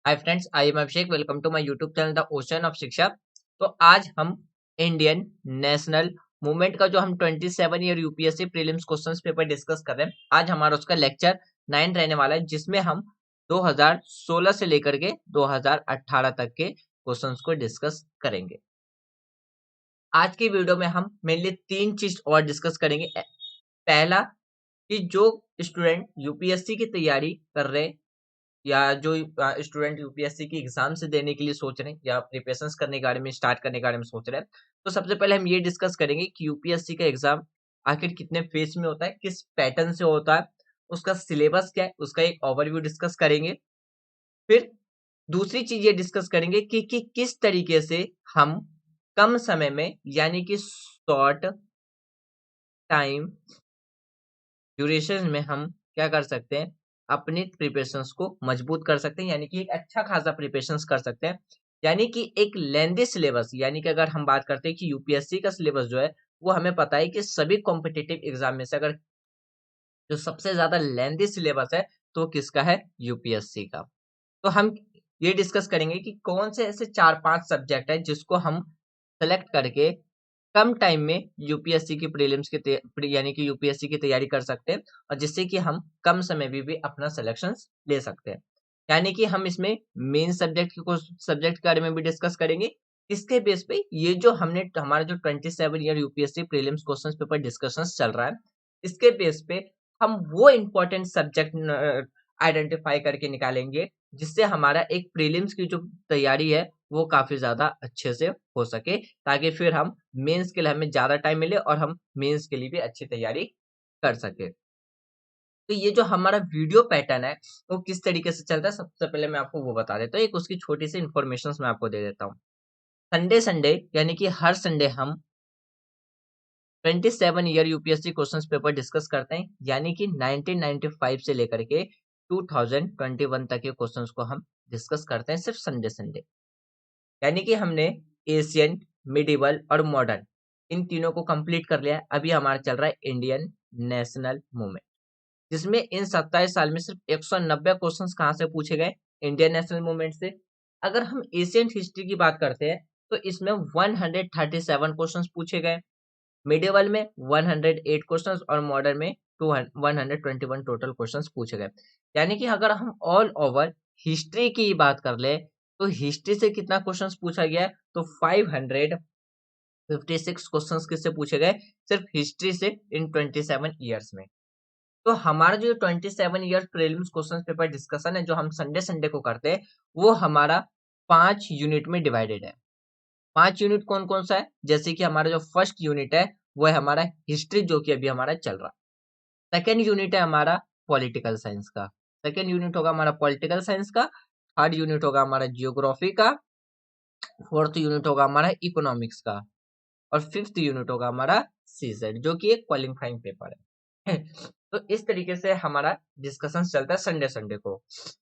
Hi friends, I am Abhishek. Welcome to my YouTube channel the ocean of Shiksha. तो आज हम Indian national movement का जो हम 27 year UPSC prelims questions paper discuss कर रहे हैं। आज हमारा उसका लेक्चर 9 रहने वाला है, जिसमें हम 2016 से लेकर के 2018 तक के क्वेश्चंस को डिस्कस करेंगे। आज की वीडियो में हम मेनली तीन चीज और डिस्कस करेंगे। पहला, कि जो स्टूडेंट यूपीएससी की तैयारी कर रहे हैं या जो स्टूडेंट यूपीएससी की एग्जाम से देने के लिए सोच रहे हैं या प्रिपरेशंस करने के बारे में स्टार्ट करने के बारे में सोच रहे हैं, तो सबसे पहले हम ये डिस्कस करेंगे कि यूपीएससी का एग्जाम आखिर कितने फेज में होता है, किस पैटर्न से होता है, उसका सिलेबस क्या है, उसका एक ओवरव्यू डिस्कस करेंगे। फिर दूसरी चीज ये डिस्कस करेंगे कि किस तरीके से हम कम समय में यानी कि शॉर्ट टाइम ड्यूरेशन में हम क्या कर सकते हैं, अपनी प्रिपरेशंस को मजबूत कर सकते हैं, यानी कि एक अच्छा खासा प्रिपरेशंस कर सकते हैं। यानी कि एक लेंदी सिलेबस, यानी कि अगर हम बात करते हैं कि यूपीएससी का सिलेबस जो है वो हमें पता है कि सभी कॉम्पिटिटिव एग्जाम में से अगर जो सबसे ज्यादा लेंदी सिलेबस है तो किसका है, यूपीएससी का। तो हम ये डिस्कस करेंगे कि कौन से ऐसे 4-5 सब्जेक्ट है जिसको हम सेलेक्ट करके कम टाइम में यूपीएससी की प्रीलिम्स की यानी कि यूपीएससी की तैयारी कर सकते हैं, और जिससे कि हम कम समय में भी अपना सिलेक्शन ले सकते हैं। यानी कि हम इसमें मेन सब्जेक्ट के कुछ सब्जेक्ट के बारे में भी डिस्कस करेंगे। इसके बेस पे ये जो हमने हमारा जो 27 year UPSC prelims question paper discussions चल रहा है, इसके बेस पे हम वो इम्पोर्टेंट सब्जेक्ट आइडेंटिफाई करके निकालेंगे, जिससे हमारा एक प्रीलिम्स की जो तैयारी है वो काफी ज्यादा अच्छे से हो सके, ताकि फिर हम मेंस के लिए हमें ज्यादा टाइम मिले और हम मेंस के लिए भी अच्छी तैयारी कर सके। तो ये जो हमारा वीडियो पैटर्न है वो किस तरीके से चलता है, सबसे पहले मैं आपको वो बता देता हूँ। एक उसकी छोटी सी इन्फॉर्मेशन मैं आपको दे देता हूँ। संडे संडे यानी कि हर संडे हम 27 year UPSC questions paper discuss करते हैं, यानी कि 1995 से लेकर के 2021 तक के क्वेश्चंस को हम डिस्कस करते हैं सिर्फ संडे संडे। यानी कि हमने एशियन, मिडिवल और मॉडर्न इन तीनों को कंप्लीट कर लिया है। अभी हमारा चल रहा है इंडियन नेशनल मूवमेंट, जिसमें इन 27 साल में सिर्फ 190 क्वेश्चंस कहाँ से पूछे गए, इंडियन नेशनल मूवमेंट से। अगर हम एशियन हिस्ट्री की बात करते हैं तो इसमें 137 क्वेश्चंस पूछे गए, मिडिवल में 108 क्वेश्चंस और मॉडर्न में 121 टोटल क्वेश्चंस पूछे गए। यानी कि अगर हम ऑल ओवर हिस्ट्री की बात कर ले तो हिस्ट्री से कितना क्वेश्चंस पूछा गया है, तो 556 क्वेश्चंस किससे पूछे गए, सिर्फ हिस्ट्री से इन 27 ईयर्स में। तो हमारा जो 27 year prelims question paper discussion है जो हम संडे संडे को करते हैं, वो हमारा 5 यूनिट में डिवाइडेड है। 5 यूनिट कौन कौन सा है, जैसे कि हमारा जो फर्स्ट यूनिट है वो है हमारा हिस्ट्री, जो कि अभी हमारा चल रहा। सेकेंड यूनिट है हमारा पॉलिटिकल साइंस का, सेकेंड यूनिट होगा हमारा पॉलिटिकल साइंस का। थर्ड यूनिट होगा हमारा जियोग्राफी का। फोर्थ यूनिट होगा हमारा इकोनॉमिक्स का। और फिफ्थ यूनिट होगा हमारा सीजेड, जो कि एक क्वालिफाइंग पेपर है। तो इस तरीके से हमारा डिस्कशन चलता है संडे संडे को।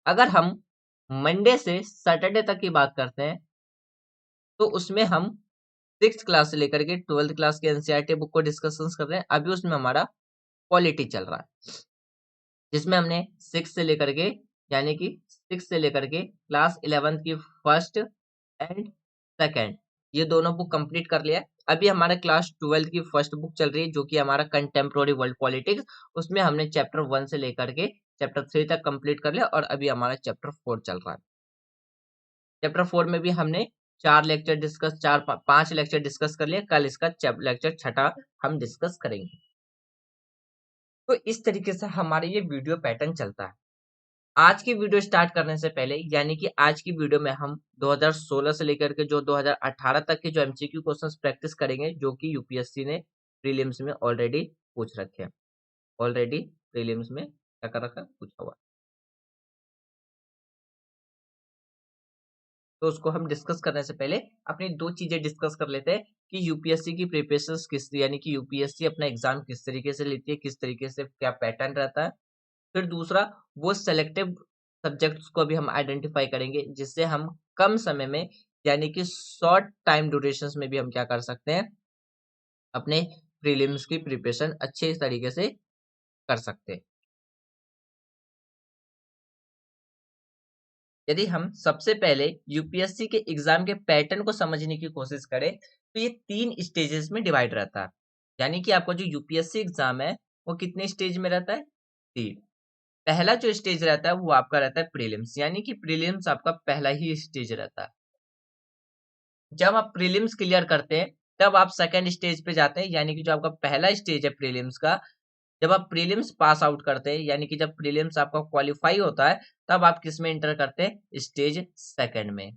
अगर हम मंडे से सैटरडे तक की बात करते हैं तो उसमें हम 6th क्लास से लेकर के 12th क्लास के एनसीईआरटी बुक को डिस्कशन कर रहे हैं। अभी उसमें हमारा पॉलिटी चल रहा है, जिसमें हमने 6 से लेकर के यानी कि 6 से लेकर के क्लास 11th की फर्स्ट एंड सेकेंड ये दोनों बुक कंप्लीट कर लिया है। अभी हमारा क्लास 12th की फर्स्ट बुक चल रही है, जो कि हमारा कंटेम्प्रोरी वर्ल्ड पॉलिटिक्स। उसमें हमने चैप्टर 1 से लेकर के चैप्टर 3 तक कंप्लीट कर लिया और अभी हमारा चैप्टर 4 चल रहा है। चैप्टर 4 में भी हमने 5 लेक्चर डिस्कस कर लिए। कल इसका लेक्चर छठा हम डिस्कस करेंगे। तो इस तरीके से हमारे ये वीडियो पैटर्न चलता है। आज की वीडियो स्टार्ट करने से पहले, यानी कि आज की वीडियो में हम 2016 से लेकर के जो 2018 तक के जो एमसीक्यू क्वेश्चंस प्रैक्टिस करेंगे, जो कि यूपीएससी ने प्रीलिम्स में ऑलरेडी पूछ रखे हैं। ऑलरेडी प्रीलिम्स में क्या कर रखा है, पूछा हुआ। तो उसको हम डिस्कस करने से पहले अपनी दो चीजें डिस्कस कर लेते हैं कि यूपीएससी की प्रिपरेशंस किस, यानी कि यूपीएससी अपना एग्जाम किस तरीके से लेती है, किस तरीके से क्या पैटर्न रहता है। फिर दूसरा, वो सेलेक्टिव सब्जेक्ट्स को भी हम आइडेंटिफाई करेंगे, जिससे हम कम समय में यानी कि शॉर्ट टाइम ड्यूरेशंस में भी हम क्या कर सकते हैं, अपने प्रीलिम्स की प्रिपरेशन अच्छे तरीके से कर सकते हैं। यदि हम सबसे पहले यूपीएससी के एग्जाम के पैटर्न को समझने की कोशिश करें तो ये 3 स्टेजेस में डिवाइड रहता है। यानी कि आपका जो यूपीएससी एग्जाम है वो कितने स्टेज में रहता है? 3। पहला जो स्टेज रहता है वो आपका रहता है प्रीलिम्स, यानी कि प्रीलिम्स आपका पहला ही स्टेज रहता है। जब आप प्रीलिम्स क्लियर करते हैं तब आप सेकंड स्टेज पे जाते हैं, यानी कि जो आपका पहला स्टेज है प्रीलिम्स का, जब आप प्रीलिम्स पास आउट करते हैं यानी कि जब प्रीलिम्स आपका क्वालिफाई होता है तब आप किस में एंटर करते हैं? स्टेज सेकंड में।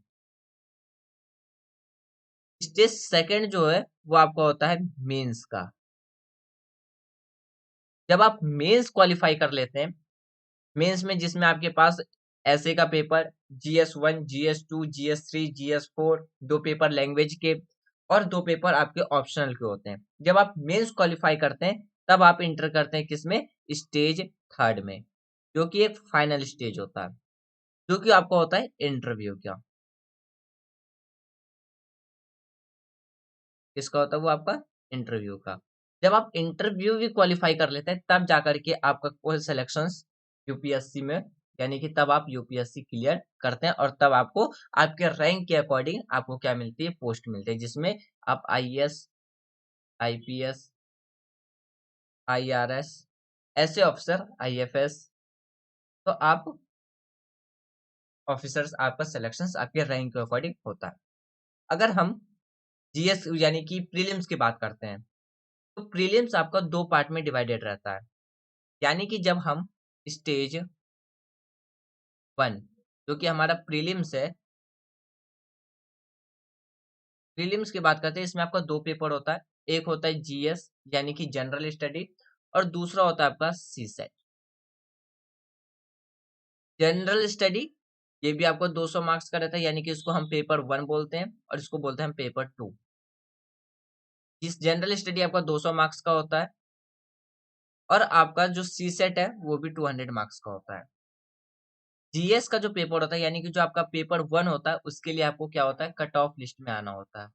स्टेज सेकंड जो है वो आपका होता है मेंस का। जब आप मेंस क्वालिफाई कर लेते हैं, मेंस में जिसमें आपके पास ऐसे का paper, GS1, GS2, GS3, GS4, 2 paper language के और 2 पेपर आपके ऑप्शनल के होते हैं। जब आप मेंस क्वालिफाई करते हैं तब आप इंटर करते हैं किसमें? स्टेज थर्ड में, जो कि एक फाइनल स्टेज होता है, जो कि आपका होता है इंटरव्यू का। किसका होता है? वो आपका इंटरव्यू का। जब आप इंटरव्यू भी क्वालिफाई कर लेते हैं तब जाकर के आपका कोई सिलेक्शंस यूपीएससी में, यानी कि तब आप यूपीएससी क्लियर करते हैं और तब आपको आपके रैंक के अकॉर्डिंग आपको क्या मिलती है? पोस्ट मिलती है, जिसमें आप आईएएस, आईपीएस, आईआरएस, ऐसे ऑफिसर, आईएफएस, तो आप ऑफिसर्स आपका सिलेक्शंस आपके रैंक के अकॉर्डिंग होता है। अगर हम जीएस यानी कि प्रीलिम्स की बात करते हैं तो प्रीलिम्स आपका 2 पार्ट में डिवाइडेड रहता है। यानी कि जब हम स्टेज 1 जो कि हमारा प्रीलिम्स है, प्रीलिम्स की बात करते हैं, इसमें आपका 2 पेपर होता है। एक होता है जीएस यानी कि जनरल स्टडी और दूसरा होता है आपका सीसेट। जनरल स्टडी ये भी आपको 200 मार्क्स का रहता है, यानी कि इसको हम पेपर 1 बोलते हैं और इसको बोलते हैं हम पेपर 2। इस जनरल स्टडी आपका 200 मार्क्स का होता है और आपका जो सीसेट है वो भी 200 मार्क्स का होता है। जीएस का जो पेपर होता है यानी कि जो आपका पेपर 1 होता है उसके लिए आपको क्या होता है? कट ऑफ लिस्ट में आना होता है।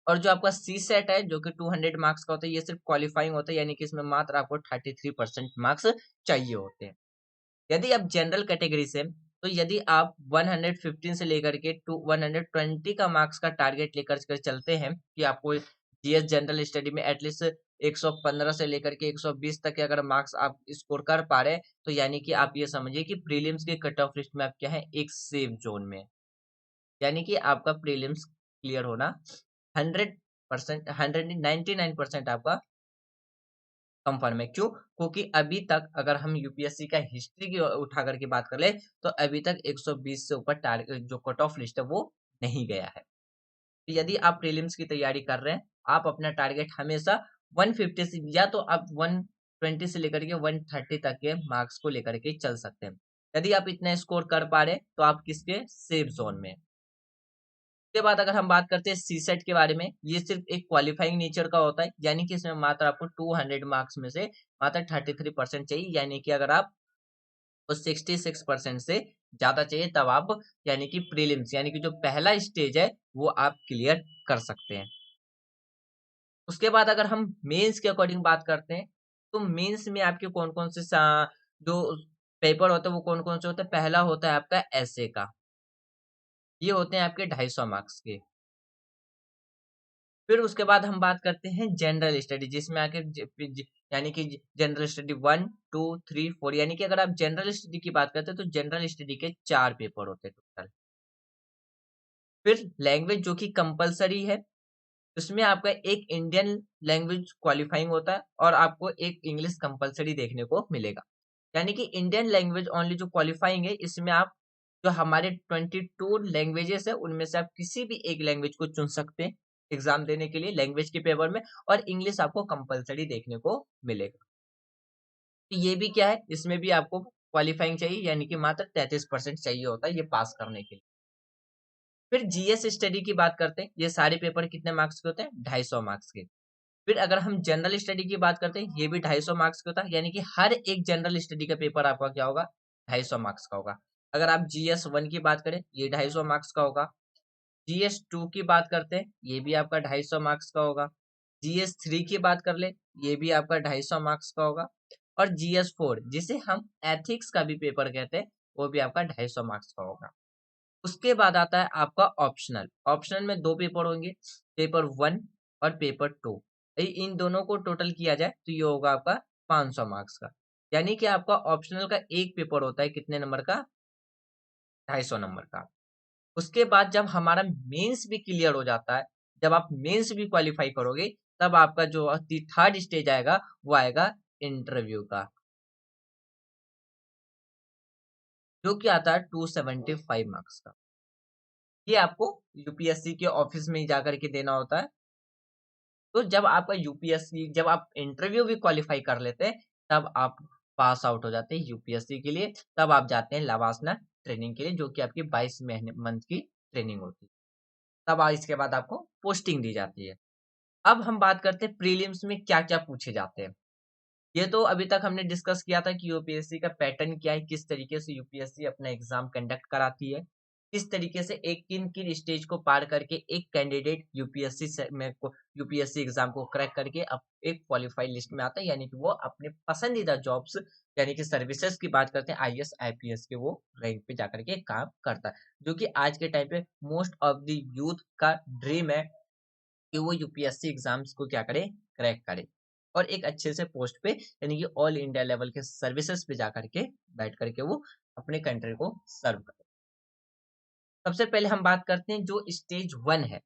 और जो आपका सी सेट है जो कि 200 मार्क्स का होता है, ये सिर्फ क्वालिफाइंग होता है, यानी कि इसमें मात्र आपको 33% मार्क्स चाहिए होते हैं। यदि आप जनरल कैटेगरी से, तो यदि आप 115 से लेकर के टू 120 का मार्क्स का टारगेट लेकर के चलते हैं कि आपको जीएस जनरल स्टडी में एटलीस्ट 115 से लेकर के 120 तक के अगर मार्क्स आप स्कोर कर पा रहे हैं, तो यानी कि आप ये समझिए कि प्रीलिम्स के कट ऑफ लिस्ट में आप क्या है? एक सेफ जोन में। यानी कि आपका प्रीलिम्स क्लियर होना 100%, 199% आपका कंफर्म है। क्यों? क्योंकि अभी तक अगर हम यूपीएससी का हिस्ट्री की उठा करके बात कर ले तो अभी तक 120 से ऊपर टारगेट जो कट ऑफ लिस्ट है वो नहीं गया है। तो यदि आप प्रीलिम्स की तैयारी कर रहे हैं, आप अपना टारगेट हमेशा 150 से, या तो आप 120 से लेकर के 130 तक के मार्क्स को लेकर के चल सकते हैं। यदि आप इतना स्कोर कर पा रहे तो आप किसके? सेफ जोन में। उसके बाद अगर हम बात करते हैं सीसेट के बारे में, ये सिर्फ एक क्वालिफाइंग नेचर का होता है, यानी कि इसमें मात्र आपको 200 मार्क्स में से मात्र 33% चाहिए, यानी कि अगर आप 66% से ज्यादा चाहिए तब आप यानी कि प्रीलिम्स यानी कि जो पहला स्टेज है वो आप क्लियर कर सकते हैं। उसके बाद अगर हम मेंस के अकॉर्डिंग बात करते हैं तो मेंस में आपके कौन कौन से जो पेपर होते हैं वो कौन कौन से होते हैं? पहला होता है आपका ऐसे का, ये होते हैं आपके 250 मार्क्स के। फिर उसके बाद हम बात करते हैं जनरल स्टडी, जिसमें आके यानी कि जनरल स्टडी 1, 2, 3, 4, यानी कि अगर आप जनरल स्टडी की बात करते हैं तो जनरल स्टडी के 4 पेपर होते हैं टोटल। फिर लैंग्वेज जो कि कंपलसरी है, उसमें आपका एक इंडियन लैंग्वेज क्वालिफाइंग होता है और आपको एक इंग्लिश कंपलसरी देखने को मिलेगा। यानी कि इंडियन लैंग्वेज ओनली जो क्वालिफाइंग है, इसमें आप जो हमारे 22 लैंग्वेजेस है उनमें से आप किसी भी एक लैंग्वेज को चुन सकते हैं एग्जाम देने के लिए लैंग्वेज के पेपर में, और इंग्लिश आपको कंपलसरी देखने को मिलेगा। तो ये भी क्या है? इसमें भी आपको क्वालिफाइंग चाहिए, यानी कि मात्र 33% चाहिए होता है ये पास करने के लिए। फिर जीएस स्टडी की बात करते हैं, ये सारे पेपर कितने मार्क्स के होते हैं? 250 मार्क्स के। फिर अगर हम जनरल स्टडी की बात करते हैं, ये भी 250 मार्क्स का होता है, यानी कि हर एक जनरल स्टडी का पेपर आपका क्या होगा? 250 मार्क्स का होगा। अगर आप GS1 की बात करें, ये 250 मार्क्स का होगा। GS2 की बात करते हैं, ये भी आपका 250 मार्क्स का होगा। GS3 की बात कर ले, ये भी आपका 250 मार्क्स का होगा। और GS4 जिसे हम एथिक्स का भी पेपर कहते हैं, वो भी आपका 250 मार्क्स का होगा। उसके बाद आता है आपका ऑप्शनल। ऑप्शनल में 2 पेपर होंगे, पेपर 1 और पेपर 2। इन दोनों को टोटल किया जाए तो ये होगा आपका 500 मार्क्स का। यानी कि आपका ऑप्शनल का एक पेपर होता है कितने नंबर का? 250 नंबर का। उसके बाद जब हमारा मेंस भी क्लियर हो जाता है, जब आप मेंस भी क्वालिफाई करोगे, तब आपका जो थर्ड स्टेज आएगा वो आएगा इंटरव्यू का, जो कि आता है 275 मार्क्स का। ये आपको यूपीएससी के ऑफिस में ही जाकर के देना होता है। तो जब आपका यूपीएससी, जब आप इंटरव्यू भी क्वालिफाई कर लेते हैं, तब आप पास आउट हो जाते हैं यूपीएससी के लिए। तब आप जाते हैं लवासना ट्रेनिंग के लिए, जो कि आपकी 22 महीने मंथ की ट्रेनिंग होती है। तब इसके बाद आपको पोस्टिंग दी जाती है। अब हम बात करते हैं प्रीलिम्स में क्या क्या पूछे जाते हैं। ये तो अभी तक हमने डिस्कस किया था कि यूपीएससी का पैटर्न क्या है, किस तरीके से यूपीएससी अपना एग्जाम कंडक्ट कराती है, किस तरीके से एक किन किन स्टेज को पार करके एक कैंडिडेट यूपीएससी से में को यूपीएससी एग्जाम को क्रैक करके अब एक क्वालिफाई लिस्ट में आता है, यानी कि वो अपने पसंदीदा जॉब्स यानी कि सर्विसेज की बात करते हैं, आईएएस आईपीएस के वो रैंक पे जाकर के काम करता है, जो कि आज के टाइम पे मोस्ट ऑफ द यूथ का ड्रीम है कि वो यूपीएससी एग्जाम्स को क्या करे, क्रैक करे और एक अच्छे से पोस्ट पे यानी कि ऑल इंडिया लेवल के सर्विसेज पे जा करके बैठ करके वो अपने कंट्री को सर्व करे। सबसे पहले हम बात करते हैं जो स्टेज 1 है,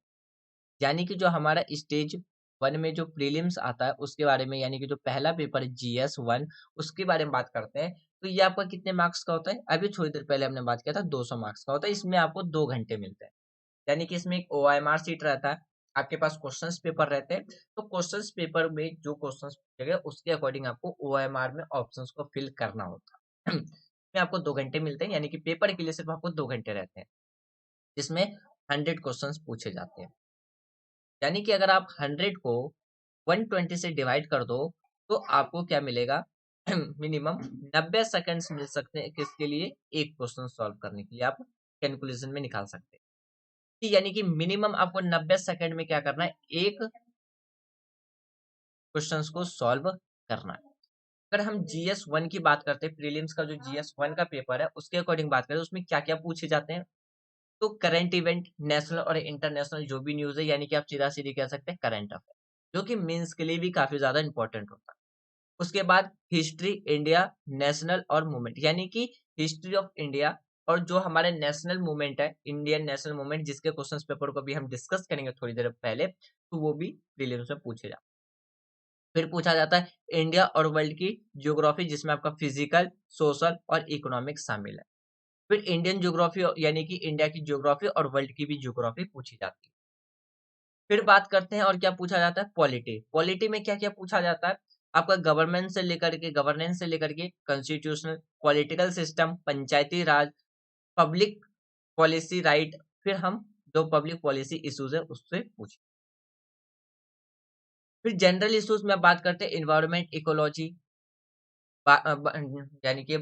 यानी कि जो हमारा स्टेज 1 में जो प्रीलिम्स आता है उसके बारे में, यानी कि जो पहला पेपर है जीएस 1, उसके बारे में बात करते हैं। तो ये आपका कितने मार्क्स का होता है? अभी थोड़ी देर पहले हमने बात किया था 200 मार्क्स का होता है। इसमें आपको 2 घंटे मिलते हैं। यानी कि इसमें एक ओएमआर सीट रहता है, आपके पास क्वेश्चंस पेपर रहते हैं। तो क्वेश्चंस पेपर में जो क्वेश्चंस पूछे गए उसके अकॉर्डिंग आपको ओएमआर में ऑप्शंस को फिल करना होता है। इसमें आपको 2 घंटे मिलते हैं, यानी कि पेपर के लिए सिर्फ आपको 2 घंटे रहते हैं, जिसमें 100 क्वेश्चंस पूछे जाते हैं। यानी कि अगर आप 100 को 120 से डिवाइड कर दो तो आपको क्या मिलेगा? मिनिमम 90 सेकंड्स मिल सकते हैं किसके लिए? एक क्वेश्चन सॉल्व करने के लिए आप कैलकुलेशन में निकाल सकते हैं। यानी कि मिनिमम आपको 90 सेकंड में क्या करना है? एक क्वेश्चंस को सॉल्व करना है। अगर हम जीएस 1 की बात करते हैं, प्रीलिम्स का जो जीएस 1 का पेपर है उसके अकॉर्डिंग बात करें, उसमें क्या क्या पूछे जाते हैं? तो करंट इवेंट, नेशनल और इंटरनेशनल जो भी न्यूज है, यानी कि आप सीधा सीधी कह सकते हैं करंट अफेयर, जो कि मेंस के लिए भी काफी ज्यादा इंपॉर्टेंट होता है। उसके बाद हिस्ट्री, इंडिया, नेशनल और मूवमेंट, यानी कि हिस्ट्री ऑफ इंडिया और जो हमारे नेशनल मूवमेंट है, इंडियन नेशनल मूवमेंट, जिसके क्वेश्चंस पेपर को भी हम डिस्कस करेंगे थोड़ी देर पहले, तो वो भी प्रीलिम्स में पूछे जाते हैं। फिर पूछा जाता है इंडिया और वर्ल्ड की ज्योग्राफी, जिसमें आपका फिजिकल, सोशल और इकोनॉमिक शामिल है। फिर इंडियन ज्योग्राफी यानी कि इंडिया की ज्योग्राफी और वर्ल्ड की भी ज्योग्राफी पूछी जाती है। फिर बात करते हैं और क्या पूछा जाता है? पॉलिटी। पॉलिटी में क्या क्या पूछा जाता है? आपका गवर्नमेंट से लेकर के, गवर्नेंस से लेकर के कॉन्स्टिट्यूशनल, पॉलिटिकल सिस्टम, पंचायती राज, पब्लिक पॉलिसी राइट, फिर हम जो पब्लिक पॉलिसी इश्यूज है उससे पूछे। फिर जनरल इश्यूज में बात करते हैं इन्वायरमेंट, इकोलॉजी, यानी कि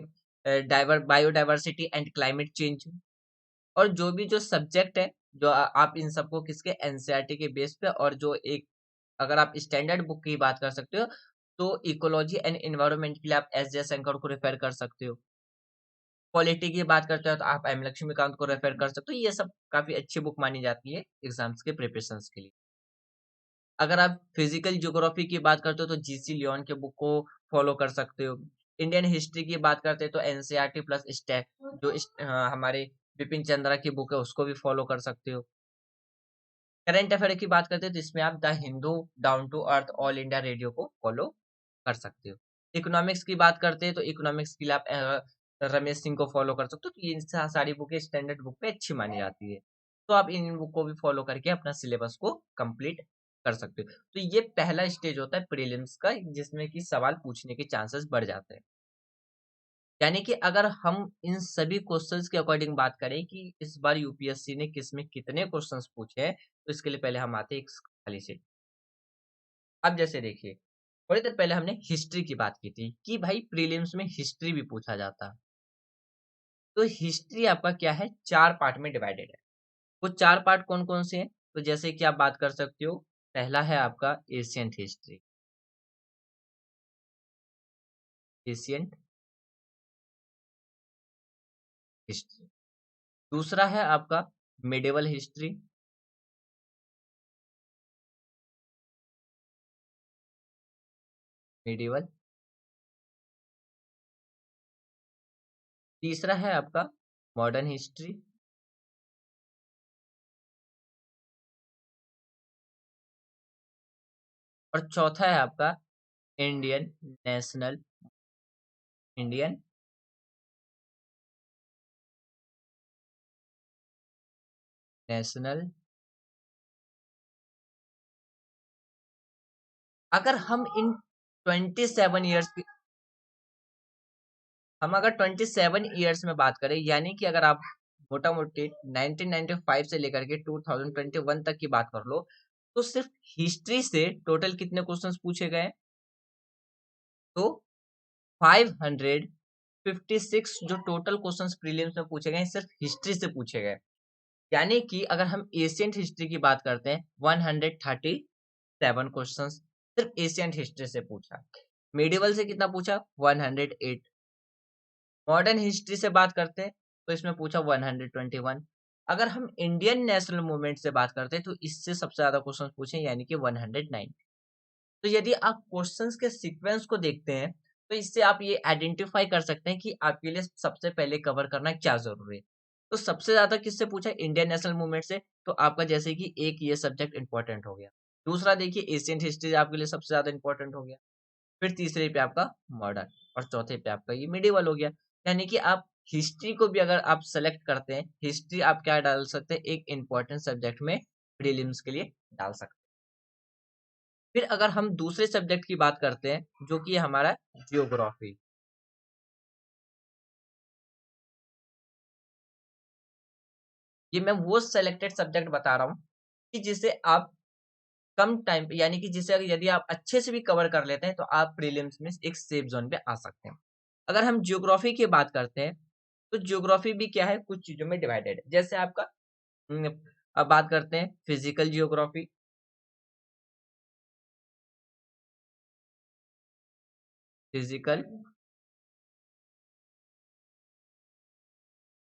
बायोडाइवर्सिटी एंड क्लाइमेट चेंज, और जो भी जो सब्जेक्ट है, जो आप इन सबको किसके, एनसीईआरटी के बेस पे, और जो एक अगर आप स्टैंडर्ड बुक की बात कर सकते हो तो इकोलॉजी एंड एनवायरनमेंट के लिए आप एस जयशंकर को रेफर कर सकते हो। पॉलिटी की बात करते हो तो आप एम लक्ष्मीकांत को रेफर कर सकते हो। ये सब काफी अच्छी बुक मानी जाती है एग्जाम्स के प्रिपरेशन के लिए। अगर आप फिजिकल ज्योग्राफी की बात करते हो तो जीसी लियोन के बुक को फॉलो कर सकते हो। इंडियन हिस्ट्री की बात करते हैं तो एनसीईआरटी प्लस स्टैट जो हमारे बिपिन चंद्रा की बुक है उसको भी फॉलो कर सकते हो। करंट अफेयर की बात करते हैं तो इसमें आप the Hindu, down to earth, all India radio को फॉलो कर सकते हो। इकोनॉमिक्स की बात करते हैं तो इकोनॉमिक्स के लिए आप रमेश सिंह को फॉलो कर सकते हो। तो ये सारी बुकें स्टैंडर्ड बुक पे अच्छी मानी जाती है, तो आप इन बुक को भी फॉलो करके अपना सिलेबस को कंप्लीट कर सकते हो। तो ये पहला स्टेज होता है प्रीलिम्स का, जिसमें कि सवाल पूछने के चांसेस बढ़ जाते हैं। यानी कि अगर हम इन सभी क्वेश्चंस के अकॉर्डिंग बात करें कि इस बार यूपीएससी ने किसमें कितने क्वेश्चंस पूछे हैं, तो इसके लिए पहले हम आते हैं एक खाली शीट। अब जैसे देखिए, थोड़ी देर पहले हमने हिस्ट्री की बात की थी कि भाई प्रीलिम्स में हिस्ट्री भी पूछा जाता। तो हिस्ट्री आपका क्या है, 4 पार्ट में डिवाइडेड है। वो 4 पार्ट कौन-कौन से हैं? तो जैसे कि आप बात कर सकते हो, पहला है आपका एशियंट हिस्ट्री, एशियंट हिस्ट्री। दूसरा है आपका मिडिवल हिस्ट्री। मिडिवल। तीसरा है आपका मॉडर्न हिस्ट्री। और चौथा है आपका इंडियन नेशनल। Indian national. अगर हम इन 27 ईयर्स की हम अगर 27 ईयर्स में बात करें, यानी कि अगर आप मोटा मोटी 1995 से लेकर के 2021 तक की बात कर लो, तो सिर्फ हिस्ट्री से टोटल कितने क्वेश्चंस पूछे गए? तो 556 जो टोटल क्वेश्चंस प्रीलिम्स में पूछे गए सिर्फ हिस्ट्री से पूछे गए। यानी कि अगर हम एशियंट हिस्ट्री की बात करते हैं, 137 क्वेश्चंस सिर्फ एशियंट हिस्ट्री से पूछा। मेडिवल से कितना पूछा? 108। मॉडर्न हिस्ट्री से बात करते हैं तो इसमें पूछा 121। अगर हम इंडियन नेशनल मूवमेंट से बात करते हैं तो इससे सबसे ज्यादा क्वेश्चन पूछे, यानी कि 109। तो यदि आप क्वेश्चंस के सीक्वेंस को देखते हैं तो इससे आप ये आइडेंटिफाई कर सकते हैं कि आपके लिए सबसे पहले कवर करना क्या जरूरी है। तो सबसे ज्यादा किससे पूछा? इंडियन नेशनल मूवमेंट से। तो आपका जैसे कि एक ये सब्जेक्ट इंपॉर्टेंट हो गया। दूसरा देखिए एशियंट हिस्ट्री आपके लिए सबसे ज्यादा इंपॉर्टेंट हो गया। फिर तीसरे पे आपका मॉडर्न और चौथे पे आपका ये मिडिवल हो गया। यानी कि आप हिस्ट्री को भी अगर आप सेलेक्ट करते हैं, हिस्ट्री आप क्या डाल सकते हैं? एक इंपॉर्टेंट सब्जेक्ट में प्रीलिम्स के लिए डाल सकते हैं। फिर अगर हम दूसरे सब्जेक्ट की बात करते हैं जो कि हमारा जियोग्राफी। ये मैं वो सेलेक्टेड सब्जेक्ट बता रहा हूँ कि जिसे आप कम टाइम पे, यानी कि जिसे यदि आप अच्छे से भी कवर कर लेते हैं तो आप प्रीलिम्स में एक सेफ जोन पे आ सकते हैं। अगर हम जियोग्राफी की बात करते हैं तो जियोग्राफी भी क्या है, कुछ चीजों में डिवाइडेड है। जैसे आपका अब बात करते हैं फिजिकल जियोग्राफी। Physical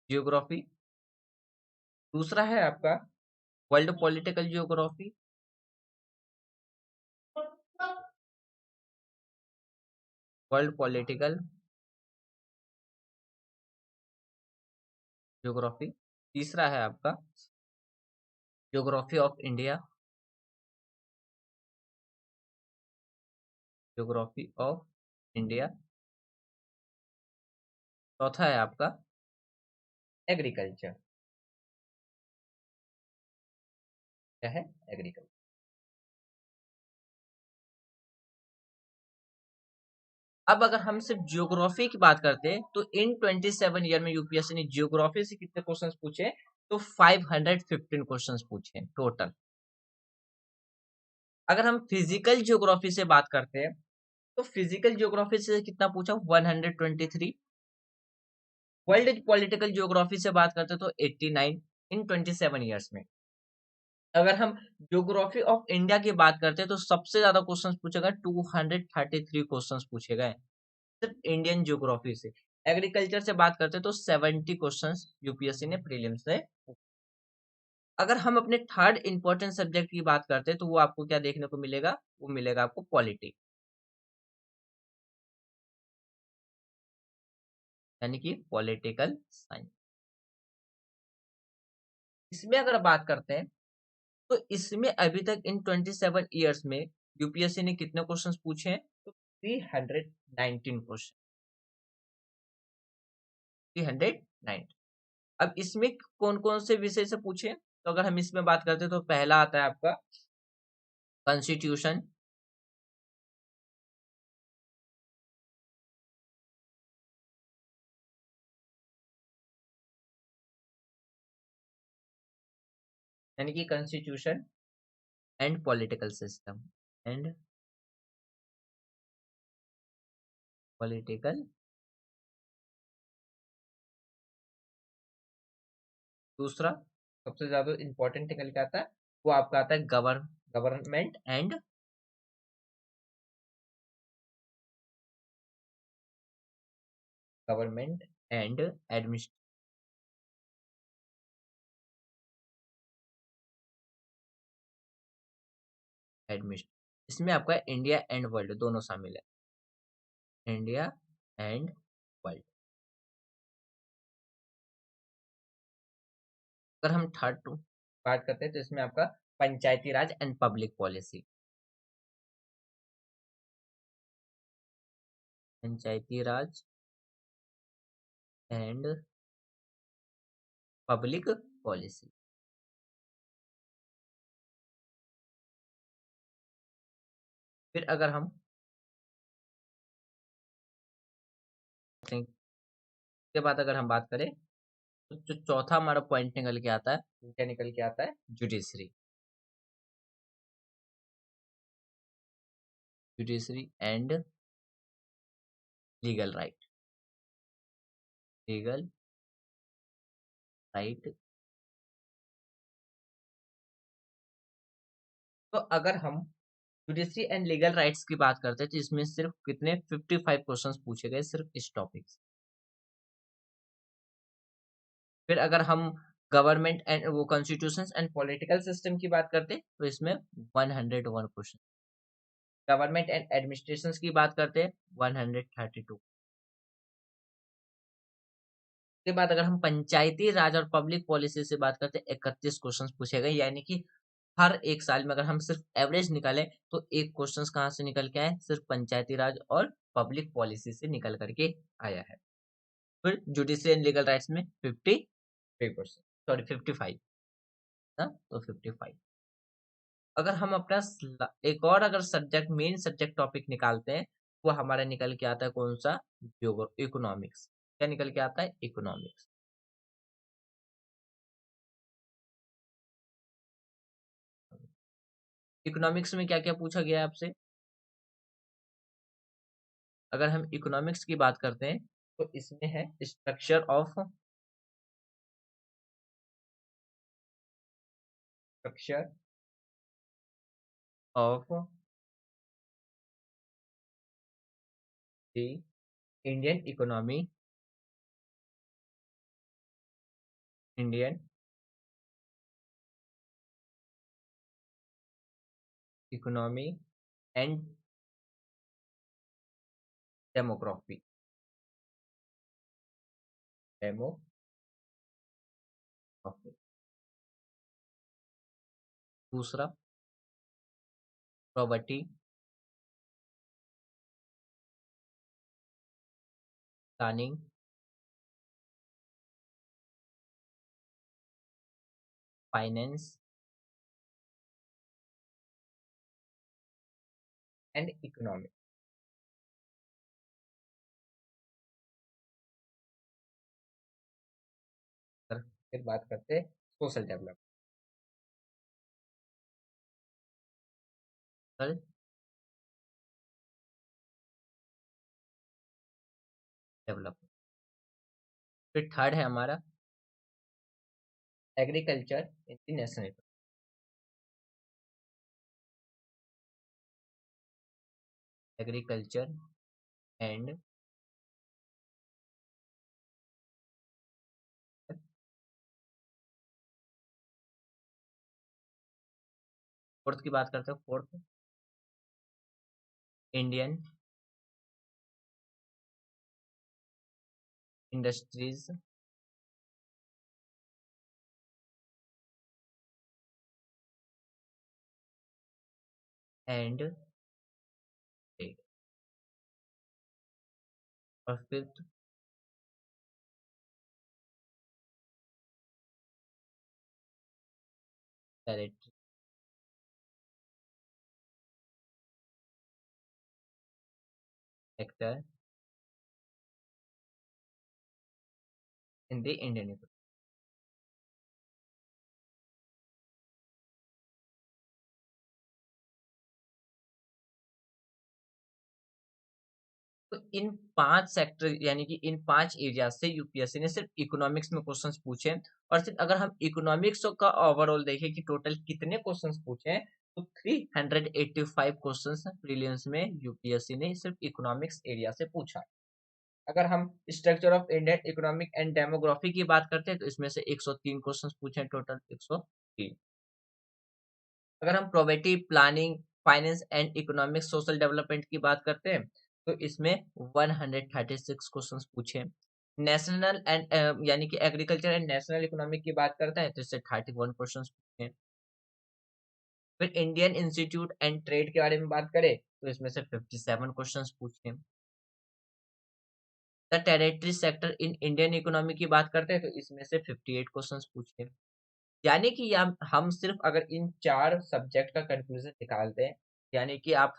geography. दूसरा है आपका world political geography. World political geography. तीसरा है आपका geography of India. Geography of India. चौथा है आपका एग्रीकल्चर। क्या है? एग्रीकल्चर। अब अगर हम सिर्फ जियोग्राफी की बात करते हैं तो इन 27 ईयर में यूपीएससी ने जियोग्राफी से कितने क्वेश्चंस पूछे? तो 515 क्वेश्चंस पूछे टोटल। अगर हम फिजिकल जियोग्राफी से बात करते हैं तो फिजिकल जियोग्राफी से कितना पूछा? 123। वर्ल्ड पॉलिटिकल जियोग्राफी से बात करते हैं तो 89 इन 27 ईयर्स में। अगर हम ज्योग्राफी ऑफ इंडिया की बात करते हैं तो सबसे ज्यादा क्वेश्चंस पूछे गए, 233 क्वेश्चंस पूछे गए सिर्फ इंडियन ज्योग्राफी से। एग्रीकल्चर से बात करते हैं तो 70 क्वेश्चंस यूपीएससी ने प्रीलिम्स से। अगर हम अपने थर्ड इंपॉर्टेंट सब्जेक्ट की बात करते हैं तो वो आपको क्या देखने को मिलेगा? वो मिलेगा आपको पॉलिटी, यानी कि पॉलिटिकल साइंस। इसमें अगर बात करते हैं तो इसमें अभी तक इन 27 ईयर्स में यूपीएससी ने कितने क्वेश्चंस पूछे हैं? तो 319 क्वेश्चन। 309। अब इसमें कौन कौन से विषय से पूछे? तो अगर हम इसमें बात करते हैं तो पहला आता है आपका कॉन्स्टिट्यूशन। यानी कि constitution and political system and political. दूसरा सबसे ज्यादा इंपॉर्टेंट निकल के आता है, वो आपका आता है गवर्नमेंट एंड एडमिनिस्ट्रेशन। एडमिनिस्ट्रेशन, इसमें आपका इंडिया एंड वर्ल्ड दोनों शामिल है, इंडिया एंड वर्ल्ड। अगर हम थर्ड बात करते हैं तो इसमें आपका Panchayati Raj and public policy, Panchayati Raj and public policy. फिर अगर हम के बाद अगर हम बात करें तो जो चौथा हमारा पॉइंट निकल के आता है, वो क्या निकल के आता है, judiciary, judiciary and legal right, legal right. तो अगर हम जुडिशरी एंड लीगल राइट्स की बात करते हैं तो इसमें सिर्फ कितने 55 क्वेश्चंस पूछे गए सिर्फ इस टॉपिक से। फिर अगर हम गवर्नमेंट एंड वो कॉन्स्टिट्यूशंस एंड पॉलिटिकल सिस्टम की बात करते हैं तो इसमें 101 क्वेश्चन। गवर्नमेंट एंड एडमिनिस्ट्रेशन की बात करते हैं 132। के बाद अगर हम पंचायती राज और पब्लिक पॉलिसी से बात करते हैं 31 क्वेश्चन पूछे गए, यानी कि हर एक साल में अगर हम सिर्फ एवरेज निकालें तो एक क्वेश्चन कहाँ से निकल के आए, सिर्फ पंचायती राज और पब्लिक पॉलिसी से निकल करके आया है। फिर जुडिशरी एंड लीगल राइट्स में 53%, सॉरी 55 ना, तो 55। अगर हम अपना एक और अगर सब्जेक्ट मेन सब्जेक्ट टॉपिक निकालते हैं वो हमारा निकल के आता है कौन सा, इकोनॉमिक्स। क्या निकल के आता है, इकोनॉमिक्स। इकोनॉमिक्स में क्या क्या पूछा गया है आपसे, अगर हम इकोनॉमिक्स की बात करते हैं तो इसमें है structure of the Indian economy, Indian economy and demography, demography. दूसरा property, planning finance and economy. फिर बात करते हैं सोशल डेवलपमेंट, डेवलपमेंट। फिर थर्ड है हमारा agriculture international, agriculture and fourth की बात करते हैं, fourth Indian industries and trade. और fifth territory sector in the Indian economy. तो इन 5 सेक्टर यानी कि इन 5 एरिया से यूपीएससी ने सिर्फ इकोनॉमिक्स में क्वेश्चंस पूछे। और सिर्फ अगर हम इकोनॉमिक्स का ओवरऑल देखें कि टोटल कितने क्वेश्चंस पूछे हैं तो 385 क्वेश्चंस प्रीलिम्स में यूपीएससी ने सिर्फ इकोनॉमिक्स एरिया से पूछा। अगर हम structure of Indian economic and demography की बात करते हैं तो इसमें से 103 क्वेश्चंस पूछे हैं, टोटल 103। अगर हम probability planning finance and economic social development की बात करते हैं तो इसमें 136 क्वेश्चंस पूछे। नेशनल एंड यानी कि एग्रीकल्चर एंड नेशनल इकोनॉमिक की बात करते हैं तो इससे 31 क्वेश्चंस पूछे। फिर इंडियन इंस्टीट्यूट एंड ट्रेड के बारे में बात करें तो इसमें से 57 क्वेश्चंस पूछे। The territory sector in Indian economy की बात करते हैं तो इसमें से 58 क्वेश्चंस पूछे। यानी कि हम सिर्फ अगर इन 4 सब्जेक्ट का कंक्लूजन निकालते हैं, यानी कि आप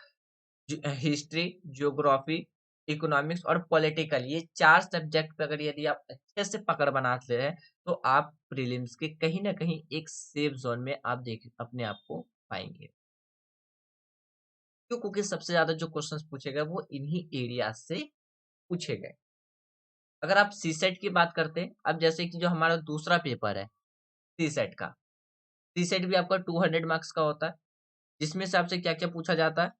हिस्ट्री, ज्योग्राफी, इकोनॉमिक्स और पॉलिटिकल, ये 4 सब्जेक्ट पे अगर यदि आप अच्छे से पकड़ बनाते हैं तो आप प्रीलिम्स के कहीं ना कहीं एक सेफ जोन में आप देख अपने आप को पाएंगे। क्यों? क्योंकि सबसे ज्यादा जो क्वेश्चंस पूछे गए वो इन्हीं एरिया से पूछे गए। अगर आप सी सेट की बात करते हैं, अब जैसे कि जो हमारा दूसरा पेपर है सी सेट का, सी सेट भी आपका 200 मार्क्स का होता है, जिसमें से आपसे क्या क्या पूछा जाता है,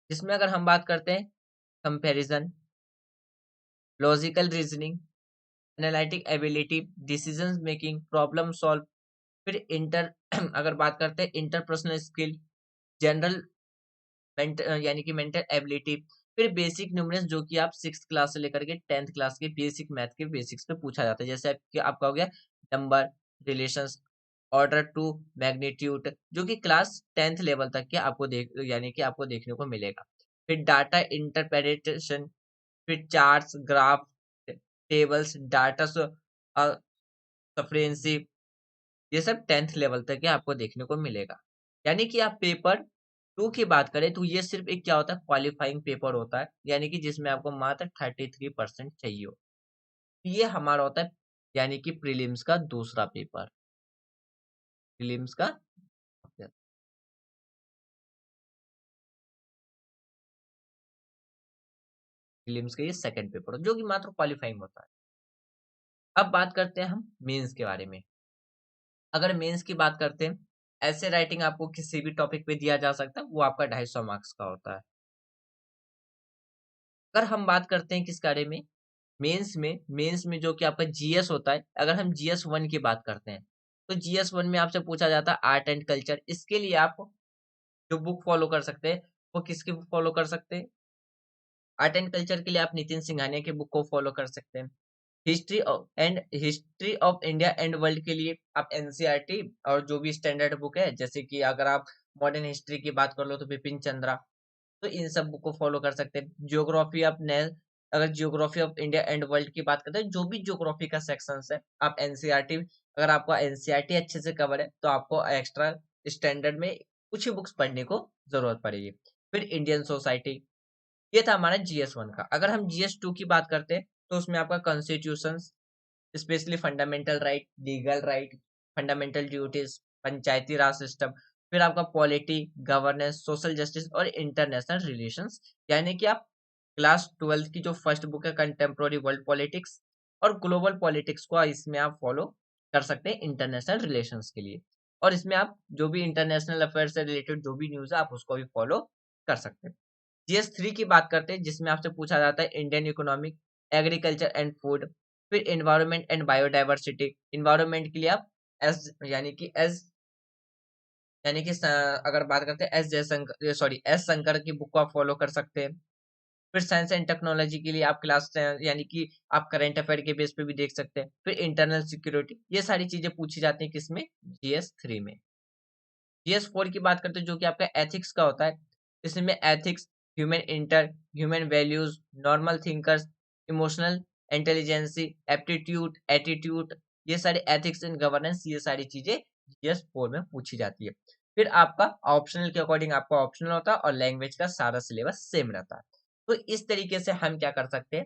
जिसमें अगर हम बात करते हैं comparison, logical reasoning, analytic ability, decision making, problem solve, फिर इंटर अगर बात करते हैं इंटरपर्सनल स्किल, जनरल यानी कि मेंटल एबिलिटी, फिर बेसिक न्यूमरल्स जो कि आप 6th क्लास से लेकर के 10th क्लास के बेसिक मैथ के बेसिक्स पे पूछा जाता है। जैसे आपका हो गया number, relations, order to magnitude, जो कि क्लास 10th लेवल तक के आपको यानी कि आपको देखने को मिलेगा। फिर डाटा इंटरप्रिटेशन, फिर चार्ट्स, ग्राफ, टेबल्स, डाटा सफरेंसी, ये सब 10th लेवल तक के आपको देखने को मिलेगा। यानी कि आप पेपर 2 की बात करें तो ये सिर्फ एक क्या होता है, क्वालिफाइंग पेपर होता है, यानी कि जिसमें आपको मात्र 33% चाहिए हो। ये हमारा होता है यानी कि प्रीलिम्स का दूसरा पेपर, प्रीलिम्स का प्रीलिम्स का ये सेकंड पेपर जो कि मात्र क्वालिफाइंग होता है। अब बात करते हैं हम मेंस के बारे में। अगर मेंस की बात करते हैं, ऐसे राइटिंग आपको किसी भी टॉपिक पे दिया जा सकता है, वो आपका 250 मार्क्स का होता है। अगर हम बात करते हैं किस बारे में, मेंस में जो कि आपका जीएस होता है, अगर हम जीएस 1 की बात करते हैं तो जीएस 1 में आपसे पूछा जाता है आर्ट एंड कल्चर। इसके लिए आप जो बुक फॉलो कर सकते हैं वो किसकी बुक फॉलो कर सकते हैं, आर्ट एंड कल्चर के लिए आप नितिन सिंघानिया की बुक को फॉलो कर सकते हैं। History of India and world के लिए आप एनसीईआरटी और जो भी स्टैंडर्ड बुक है, जैसे कि अगर आप मॉडर्न हिस्ट्री की बात कर लो तो बिपिन चंद्रा, तो इन सब बुक को फॉलो कर सकते हैं। ज्योग्राफी ऑफ नेल, अगर geography of India and world की बात करते हैं, जो भी ज्योग्राफी का सेक्शंस है आप एनसीईआरटी, अगर आपका एनसीईआरटी अच्छे से कवर है तो आपको एक्स्ट्रा स्टैंडर्ड में कुछ ही बुक्स पढ़ने को जरूरत पड़ेगी। फिर इंडियन सोसाइटी, ये था हमारा जीएस 1 का। अगर हम जीएस 2 की बात करते हैं तो उसमें आपका constitution, specially fundamental right, legal right, fundamental duties, Panchayati Raj system, फिर आपका पॉलिटी, गवर्नेंस, सोशल जस्टिस और इंटरनेशनल रिलेशंस। यानी कि आप क्लास 12th की जो फर्स्ट बुक है कंटेम्प्रोरी वर्ल्ड पॉलिटिक्स और ग्लोबल पॉलिटिक्स को इसमें आप फॉलो कर सकते हैं इंटरनेशनल रिलेशंस के लिए। और इसमें आप जो भी इंटरनेशनल अफेयर से रिलेटेड जो भी न्यूज है आप उसको भी फॉलो कर सकते हैं। जीएस 3 की बात करते हैं जिसमें आपसे पूछा जाता है Indian economic, agriculture and food, फिर एनवायरनमेंट एंड बायोडाइवर्सिटी। एनवायरनमेंट के लिए आप एस यानी कि अगर बात करते हैं एस शंकर की बुक को आप फॉलो कर सकते हैं। फिर साइंस एंड टेक्नोलॉजी के लिए आप क्लास यानी कि आप करंट अफेयर के बेस पे भी देख सकते हैं। फिर इंटरनल सिक्योरिटी, ये सारी चीजें पूछी जाती हैं किसमें, जीएस 3 में। जीएस 4 की बात करते हैं जो कि आपका एथिक्स का होता है, इसमें ethics, human values, normal thinkers, emotional intelligence, aptitude, attitude, ये सारे एथिक्स एंड गवर्नेंस, ये सारी चीजें जीएस 4 में पूछी जाती है। फिर आपका ऑप्शनल के अकॉर्डिंग आपका ऑप्शनल होता है और लैंग्वेज का सारा सिलेबस सेम रहता है। तो इस तरीके से हम क्या कर सकते हैं,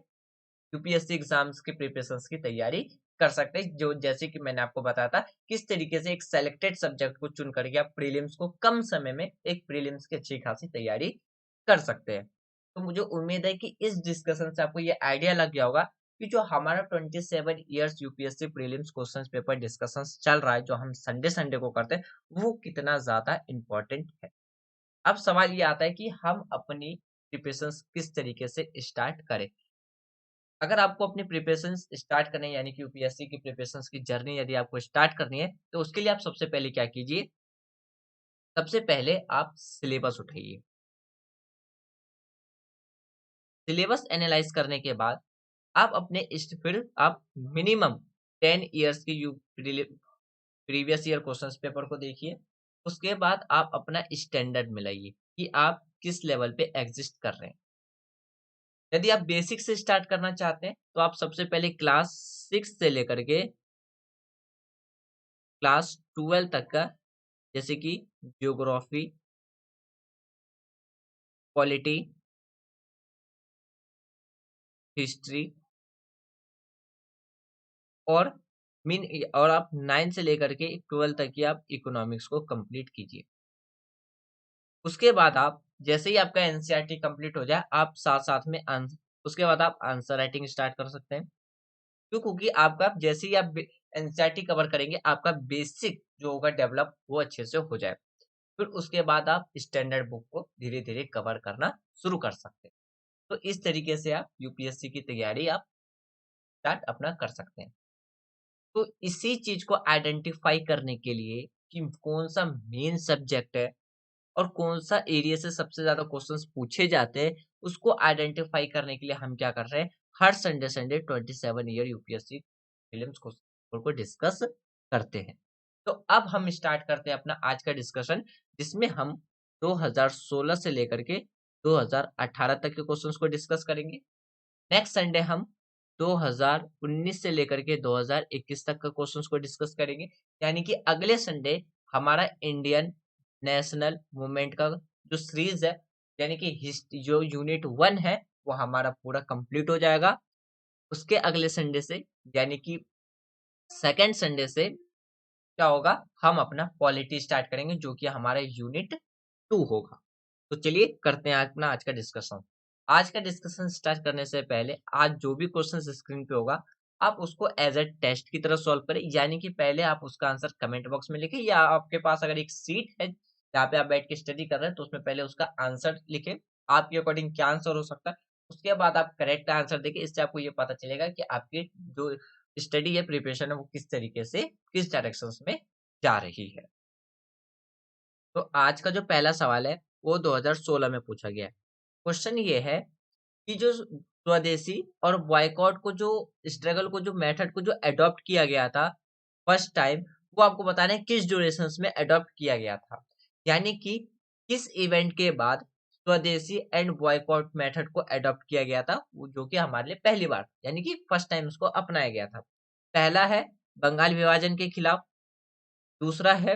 यूपीएससी एग्जाम्स के प्रिपरेशंस की तैयारी कर सकते हैं, जो जैसे कि मैंने आपको बताया था किस तरीके से एक सेलेक्टेड सब्जेक्ट को चुन करके आप प्रीलिम्स को कम समय में एक प्रीलिम्स की अच्छी खासी तैयारी कर सकते हैं। तो मुझे उम्मीद है कि इस डिस्कशन से आपको ये आइडिया लग गया होगा कि जो हमारा 27 years UPSC prelims question paper discussion चल रहा है, जो हम संडे संडे को करते हैं, वो कितना ज्यादा इंपॉर्टेंट है। अब सवाल ये आता है कि हम अपनी प्रिपरेशन किस तरीके से स्टार्ट करें। अगर आपको अपनी प्रिपरेशंस स्टार्ट करनी है, यानी कि यूपीएससी की प्रिपरेशंस की जर्नी यदि आपको स्टार्ट करनी है, तो उसके लिए आप सबसे पहले क्या कीजिए, सबसे पहले आप सिलेबस उठाइए। सिलेबस एनालाइज करने के बाद आप अपने फिर आप मिनिमम 10 इयर्स की प्रीवियस ईयर क्वेश्चंस पेपर को देखिए। उसके बाद आप अपना स्टैंडर्ड मिलाइए कि आप किस लेवल पे एग्जिस्ट कर रहे हैं। यदि आप बेसिक से स्टार्ट करना चाहते हैं तो आप सबसे पहले क्लास 6 से लेकर के क्लास 12 तक का, जैसे कि जियोग्राफी, पॉलिटी, हिस्ट्री और मीन और आप 9 से लेकर के 12 तक की आप इकोनॉमिक्स को कंप्लीट कीजिए। उसके बाद आप जैसे ही आपका एनसीईआरटी कंप्लीट हो जाए, आप साथ-साथ में उसके बाद आप आंसर राइटिंग स्टार्ट कर सकते हैं। क्यों? क्योंकि आपका जैसे ही आप एनसीईआरटी कवर करेंगे, आपका बेसिक जो होगा डेवलप वो अच्छे से हो जाए। फिर उसके बाद आप स्टैंडर्ड बुक को धीरे-धीरे कवर करना शुरू कर सकते हैं। तो इस तरीके से आप यूपीएससी की तैयारी आप स्टार्ट अपना कर सकते हैं। तो इसी चीज़ को आइडेंटिफ़ाई करने के लिए कि कौन-सा मेन सब्जेक्ट है और कौन-सा एरिया से सबसे ज़्यादा क्वेश्चंस पूछे जाते हैं, उसको आइडेंटिफ़ाई करने के लिए हम क्या कर रहे हैं, हर Sunday Sunday 27 year UPSC prelims question को डिस्कस करते हैं। तो अब हम स्टार्ट करते हैं अपना आज का डिस्कशन, जिसमें हम 2016 से लेकर के 2018 तक के क्वेश्चंस को डिस्कस करेंगे। नेक्स्ट संडे हम 2019 से लेकर के 2021 तक का क्वेश्चंस को डिस्कस करेंगे। यानी कि अगले संडे हमारा इंडियन नेशनल मूवमेंट का जो सीरीज है, यानी कि जो यूनिट 1 है, वो हमारा पूरा कंप्लीट हो जाएगा। उसके अगले संडे से, यानी कि सेकंड संडे से क्या होगा, हम अपना पॉलिटी स्टार्ट करेंगे, जो कि हमारा यूनिट 2 होगा। तो चलिए करते हैं अपना आज का डिस्कशन। आज का डिस्कशन स्टार्ट करने से पहले आज जो भी क्वेश्चन स्क्रीन पे होगा, आप उसको एज अ टेस्ट की तरह सॉल्व करें। यानी कि पहले आप उसका आंसर कमेंट बॉक्स में लिखें, या आपके पास अगर एक सीट है जहाँ पे आप बैठ के स्टडी कर रहे हैं, तो उसमें पहले उसका आंसर लिखें, आपके अकॉर्डिंग क्या आंसर हो सकता है। उसके बाद आप करेक्ट आंसर देखें, इससे आपको ये पता चलेगा कि आपकी जो स्टडी है, प्रिपरेशन है, वो किस तरीके से किस डायरेक्शन में जा रही है। तो आज का जो पहला सवाल है वो 2016 में पूछा गया है। क्वेश्चन ये है कि जो स्वदेशी और बॉयकॉट को जो स्ट्रगल को जो मेथड को जो अडॉप्ट किया गया था फर्स्ट टाइम, वो आपको बताना है किस ड्यूरेशंस में अडॉप्ट किया गया था। यानी कि किस इवेंट के बाद स्वदेशी एंड बॉयकॉट मेथड को अडॉप्ट किया गया था, जो कि हमारे लिए पहली बार, यानी कि फर्स्ट टाइम उसको अपनाया गया था। पहला है बंगाल विभाजन के खिलाफ, दूसरा है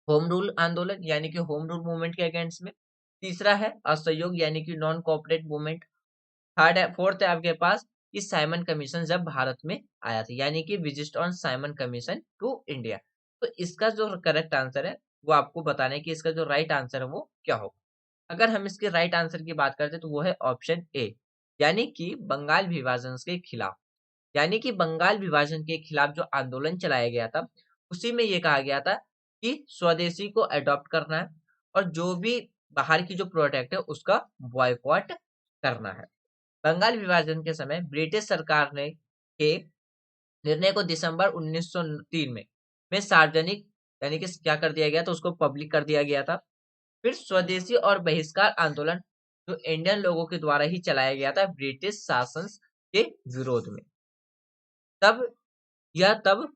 होम रूल आंदोलन यानी कि होम रूल मूवमेंट के अगेंस्ट में, तीसरा है असहयोग यानी कि नॉन कोऑपरेट मूवमेंट, थर्ड है फोर्थ है आपके पास कि साइमन कमीशन जब भारत में आया था, यानी कि visit on Simon commission to India. तो इसका जो करेक्ट आंसर है वो आपको बताना है कि इसका जो राइट आंसर है वो क्या होगा। अगर हम इसके राइट आंसर की बात करते हैं तो वो है ऑप्शन ए, यानी कि बंगाल विभाजन के खिलाफ। यानी कि बंगाल विभाजन के खिलाफ जो आंदोलन चलाया गया था, उसी में ये कहा गया था कि स्वदेशी को अडॉप्ट करना है और जो भी बाहर की जो प्रोडक्ट है उसका बॉयकॉट करना है। बंगाल विभाजन के समय ब्रिटिश सरकार ने के निर्णय को दिसंबर 1903 में सार्वजनिक, यानी कि क्या कर दिया गया था, उसको पब्लिक कर दिया गया था। फिर स्वदेशी और बहिष्कार आंदोलन जो इंडियन लोगों के द्वारा ही चलाया गया था ब्रिटिश शासन के विरोध में। तब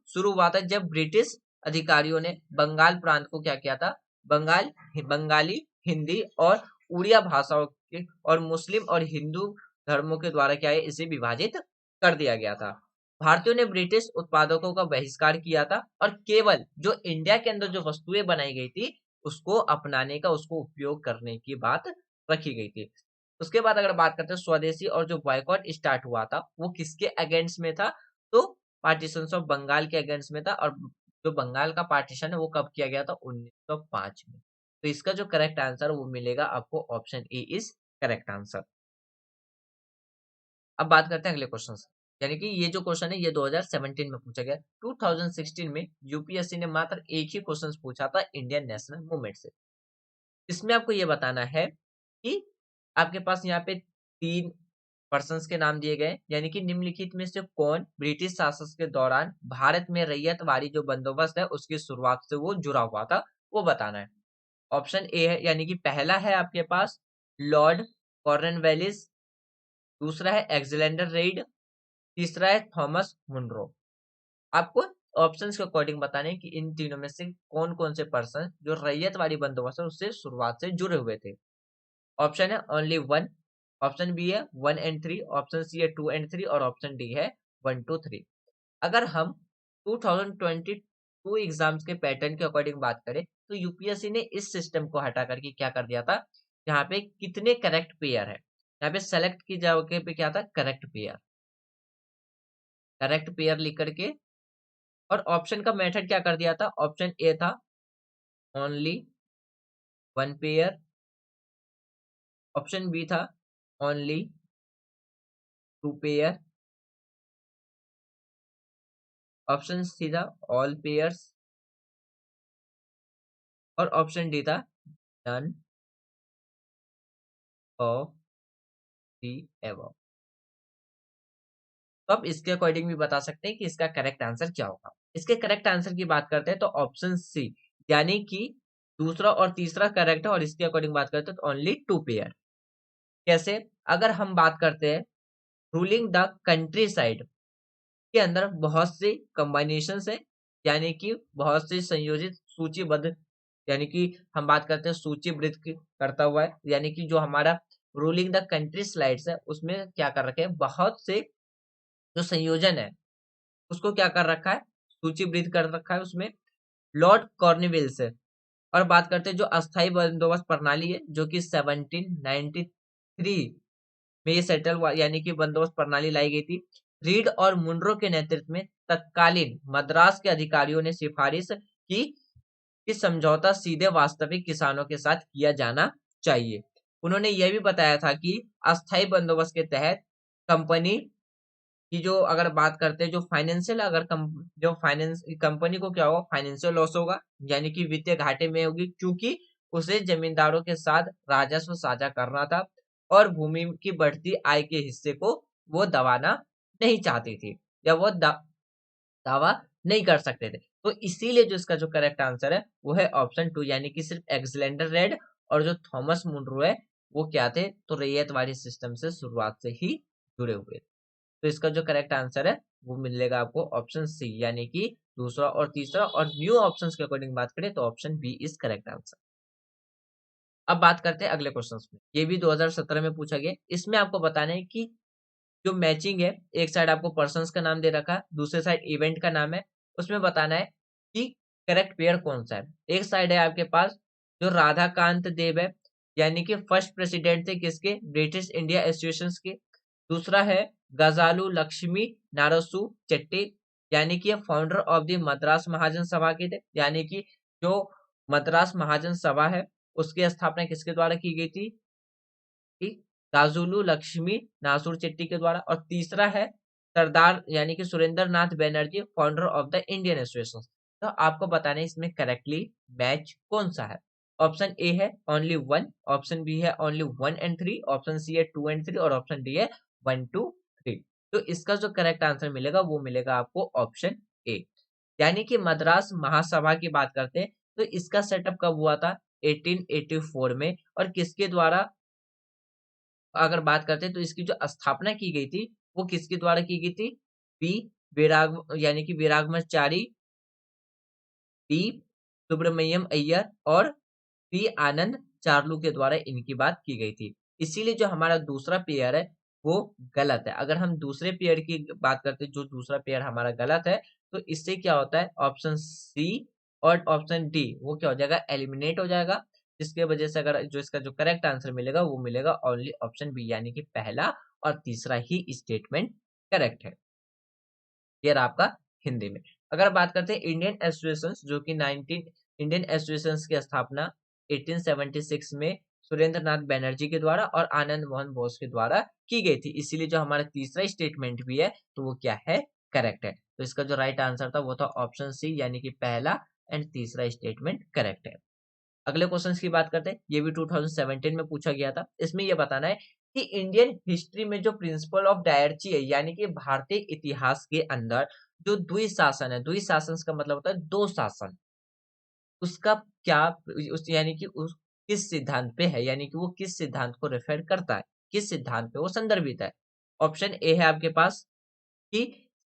शुरू हुआ था जब ब्रिटिश अधिकारियों ने बंगाल प्रांत को क्या किया था, बंगाली, हिंदी और उड़िया भाषाओं के और मुस्लिम और हिंदू धर्मों के द्वारा क्या है, इसे विभाजित कर दिया गया था। भारतीयों ने ब्रिटिश उत्पादकों का बहिष्कार किया था और केवल जो इंडिया के अंदर जो वस्तुएं बनाई गई थी उसको अपनाने का, उसको उपयोग करने की बात रखी गई थी। उसके बाद अगर बात करते हैं स्वदेशी और जो बॉयकॉट स्टार्ट हुआ था वो किसके अगेंस्ट में था, तो पार्टीशन ऑफ बंगाल के अगेंस्ट में था। और जो बंगाल का पार्टीशन है वो कब किया गया था, 1905 में। तो इसका जो करेक्ट आंसर वो मिलेगा आपको, option A is correct answer. अब बात करते हैं अगले क्वेश्चन से। यानी कि ये जो क्वेश्चन है ये 2017 में पूछा गया। 2016 में यूपीएससी ने मात्र एक ही क्वेश्चन पूछा था इंडियन नेशनल मूवमेंट से। इसमें आपको ये बताना है कि आपके पास यहाँ पे 3 पर्सन्स के नाम दिए गए, यानी कि निम्नलिखित में से कौन ब्रिटिश शासन के दौरान भारत में रैयतवाड़ी जो बंदोबस्त है उसकी शुरुआत से वो जुड़ा हुआ था, वो बताना है। ऑप्शन ए है यानी कि पहला है आपके पास लॉर्ड कॉर्नवालिस, दूसरा है एलेक्जेंडर रेड, तीसरा है थॉमस मुनरो। आपको ऑप्शंस के अकॉर्डिंग बताने कि इन तीनों में से कौन कौन से पर्सन जो रैयतवाड़ी बंदोबस्त है उससे शुरुआत से जुड़े हुए थे। ऑप्शन है ओनली वन, ऑप्शन बी है 1 and 3, ऑप्शन सी है 2 and 3 और ऑप्शन डी है 1 to 3। अगर हम 2022 एग्जाम्स के पैटर्न के अकॉर्डिंग बात करें तो यूपीएससी ने इस सिस्टम को हटा करके क्या कर दिया था, यहाँ पे कितने करेक्ट पेयर है, यहाँ पे सेलेक्ट की जगह पे क्या था करेक्ट पेयर, करेक्ट पेयर लिख करके, और ऑप्शन का मेथड क्या कर दिया था, ऑप्शन ए था ओनली 1 पेयर, ऑप्शन बी था ओनली 2 पेयर, ऑप्शन सी था ऑल पेयर्स और ऑप्शन डी था नन ऑफ दी एबव। तो आप इसके अकॉर्डिंग भी बता सकते हैं कि इसका करेक्ट आंसर क्या होगा। इसके करेक्ट आंसर की बात करते हैं तो ऑप्शन सी यानी कि दूसरा और तीसरा करेक्ट है, और इसके अकॉर्डिंग बात करते हैं तो ओनली 2 पेयर। कैसे, अगर हम बात करते हैं रूलिंग द कंट्री साइड के अंदर बहुत से कॉम्बिनेशन है, यानी कि बहुत से संयोजित सूचीबद्ध, यानी कि हम बात करते हैं सूचीबद्ध करता हुआ है, यानी कि जो हमारा रूलिंग द कंट्री स्लाइड्स है उसमें क्या कर रखे हैं, बहुत से जो संयोजन है उसको क्या कर रखा है, सूचीबद्ध कर रखा है उसमें लॉर्ड कॉर्नवालिस है। और बात करते हैं जो अस्थायी बंदोबस्त प्रणाली है जो कि 1793 में ये सेटल हुआ, यानी कि बंदोबस्त प्रणाली लाई गई थी। रीड और मुनरो के नेतृत्व में तत्कालीन मद्रास के अधिकारियों ने सिफारिश की कि समझौता सीधे वास्तविक किसानों के साथ किया जाना चाहिए। उन्होंने यह भी बताया था कि अस्थायी बंदोबस्त के तहत कंपनी कि जो अगर बात करते हैं जो फाइनेंशियल, अगर जो फाइनेंस कंपनी को क्या होगा, फाइनेंशियल लॉस होगा, यानी कि वित्तीय घाटे में होगी, क्योंकि उसे जमींदारों के साथ राजस्व साझा करना था और भूमि की बढ़ती आय के हिस्से को वो दबाना नहीं चाहती थी, या वो दावा नहीं कर सकते थे। तो इसीलिए जो इसका जो करेक्ट आंसर है वो है ऑप्शन 2, यानी कि सिर्फ एलेक्जेंडर रेड और जो थॉमस मुनरो है वो क्या थे, तो रैयतवाड़ी सिस्टम से शुरुआत से ही जुड़े हुए थे। तो इसका जो करेक्ट आंसर है वो मिलेगा आपको ऑप्शन सी, यानी कि दूसरा और तीसरा, और न्यू ऑप्शंस के अकॉर्डिंग बात करें तो option B is correct answer. अब बात करते हैं अगले क्वेश्चन में, ये भी 2017 में पूछा गया। इसमें आपको बताना है कि जो मैचिंग है, एक साइड आपको पर्सन्स का नाम दे रखा है, दूसरे साइड इवेंट का नाम है, उसमें बताना है कि करेक्ट पेयर कौन सा है। एक साइड है आपके पास जो राधाकांत देव है, यानी कि फर्स्ट प्रेसिडेंट थे किसके, ब्रिटिश इंडिया एसोसिएशन के। दूसरा है गजालू लक्ष्मी नारसू चेट्टी, यानी कि फाउंडर ऑफ द मद्रास महाजन सभा के थे, यानी कि जो मद्रास महाजन सभा है उसकी स्थापना किसके द्वारा की गई थी, काजुलू लक्ष्मी नासुर चेट्टी के द्वारा। और तीसरा है सरदार यानी कि Surendra Nath Banerjee, founder of the Indian association. तो आपको बताना है इसमें करेक्टली मैच कौन सा है। ऑप्शन ए है ओनली 1, ऑप्शन बी है ओनली 1 and 3, ऑप्शन सी है 2 and 3 और ऑप्शन डी है 1 to 3। तो इसका जो करेक्ट आंसर मिलेगा वो मिलेगा आपको ऑप्शन ए, यानी कि मद्रास महासभा की बात करते हैं तो इसका सेटअप कब हुआ था, 1884 में, और किसके द्वारा अगर बात करते हैं तो इसकी जो स्थापना की गई थी वो किसके द्वारा की गई थी, पी विराग यानी कि विरागमचारी, पी सुब्रमण्यम अय्यर और पी आनंद चार्लू के द्वारा इनकी बात की गई थी। इसीलिए जो हमारा दूसरा पेयर है वो गलत है। अगर हम दूसरे पेयर की बात करते हैं, जो दूसरा पेयर हमारा गलत है, तो इससे क्या होता है ऑप्शन सी और ऑप्शन डी वो क्या हो जाएगा, एलिमिनेट हो जाएगा, जिसके वजह से अगर जो इसका जो करेक्ट आंसर मिलेगा वो मिलेगा ओनली ऑप्शन बी, यानी कि पहला और तीसरा ही स्टेटमेंट करेक्ट है। ये रहा आपका हिंदी में। अगर बात करते हैं इंडियन एसोसिएशन, जो कि 19 इंडियन एसोसिएशन की स्थापना 1876 में सुरेंद्र नाथ बैनर्जी के द्वारा और आनंद मोहन बोस के द्वारा की गई थी, इसीलिए जो हमारा तीसरा स्टेटमेंट भी है तो वो क्या है, करेक्ट है। तो इसका जो राइट आंसर था वो था ऑप्शन सी, यानी कि पहला एंड तीसरा स्टेटमेंट करेक्ट है। अगले क्वेश्चन की बात करते हैं, ये भी 2017 में पूछा गया था। इसमें यह बताना है कि इंडियन हिस्ट्री में जो प्रिंसिपल ऑफ डायरची है, यानी कि भारतीय इतिहास के अंदर जो द्विशासन है, द्विशासन का मतलब होता है दो शासन, उसका क्या उस यानी कि उस किस सिद्धांत पे है, यानी कि वो किस सिद्धांत को रेफर करता है, किस सिद्धांत पे वो संदर्भित है। ऑप्शन ए है आपके पास कि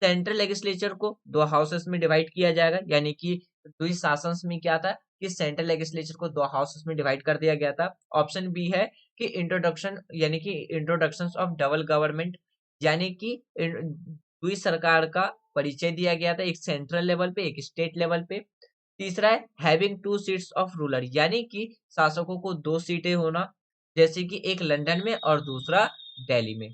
सेंट्रल लेजिस्लेचर को दो हाउसेस में डिवाइड किया जाएगा, यानी कि द्विशासन में क्या था कि सेंट्रल लेजिस्लेचर को दो हाउसेस में डिवाइड कर दिया गया था। ऑप्शन बी है कि इंट्रोडक्शन यानी कि इंट्रोडक्शन ऑफ डबल गवर्नमेंट, यानी कि द्वि सरकार का परिचय दिया गया था, एक सेंट्रल लेवल पे एक स्टेट लेवल पे। तीसरा है having two seats of ruler, यानी कि शासकों को दो सीटें होना, जैसे कि एक लंदन में और दूसरा दिल्ली में।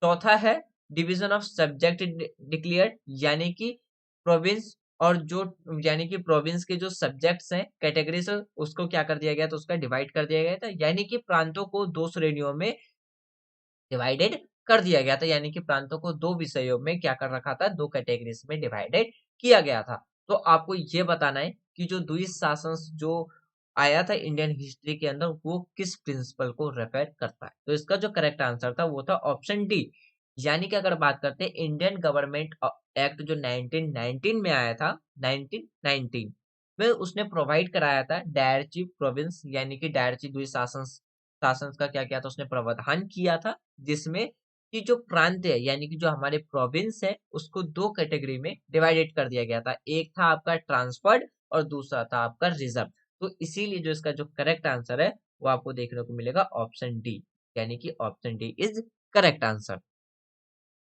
चौथा है डिवीजन ऑफ सब्जेक्ट डिक्लेयर्ड, यानी कि प्रोविंस और जो यानी कि प्रोविंस के जो सब्जेक्ट्स हैं कैटेगरीज उसको क्या कर दिया गया था, उसका डिवाइड कर दिया गया था, यानी कि प्रांतों को दो श्रेणियों में डिवाइडेड कर दिया गया था, यानी कि प्रांतों को दो विषयों में क्या कर रखा था, दो कैटेगरीज में डिवाइडेड किया गया था। तो आपको ये बताना है कि जो द्विशासन जो आया था इंडियन हिस्ट्री के अंदर वो किस प्रिंसिपल को रेफर करता है। तो इसका जो करेक्ट आंसर था वो था ऑप्शन डी, यानी कि अगर बात करते हैं इंडियन गवर्नमेंट एक्ट जो 1919 में आया था, 1919 में उसने प्रोवाइड कराया था डायरची प्रोविंस, यानी कि डायरची द्विशासन शासन का क्या किया था, उसने प्रावधान किया था, जिसमें कि जो प्रांत है यानी कि जो हमारे प्रोविंस है उसको दो कैटेगरी में डिवाइडेड कर दिया गया था, एक था आपका ट्रांसफर्ड और दूसरा था आपका रिजर्व। तो इसीलिए जो इसका जो करेक्ट आंसर है वो आपको देखने को मिलेगा ऑप्शन डी, यानी कि option D is correct answer.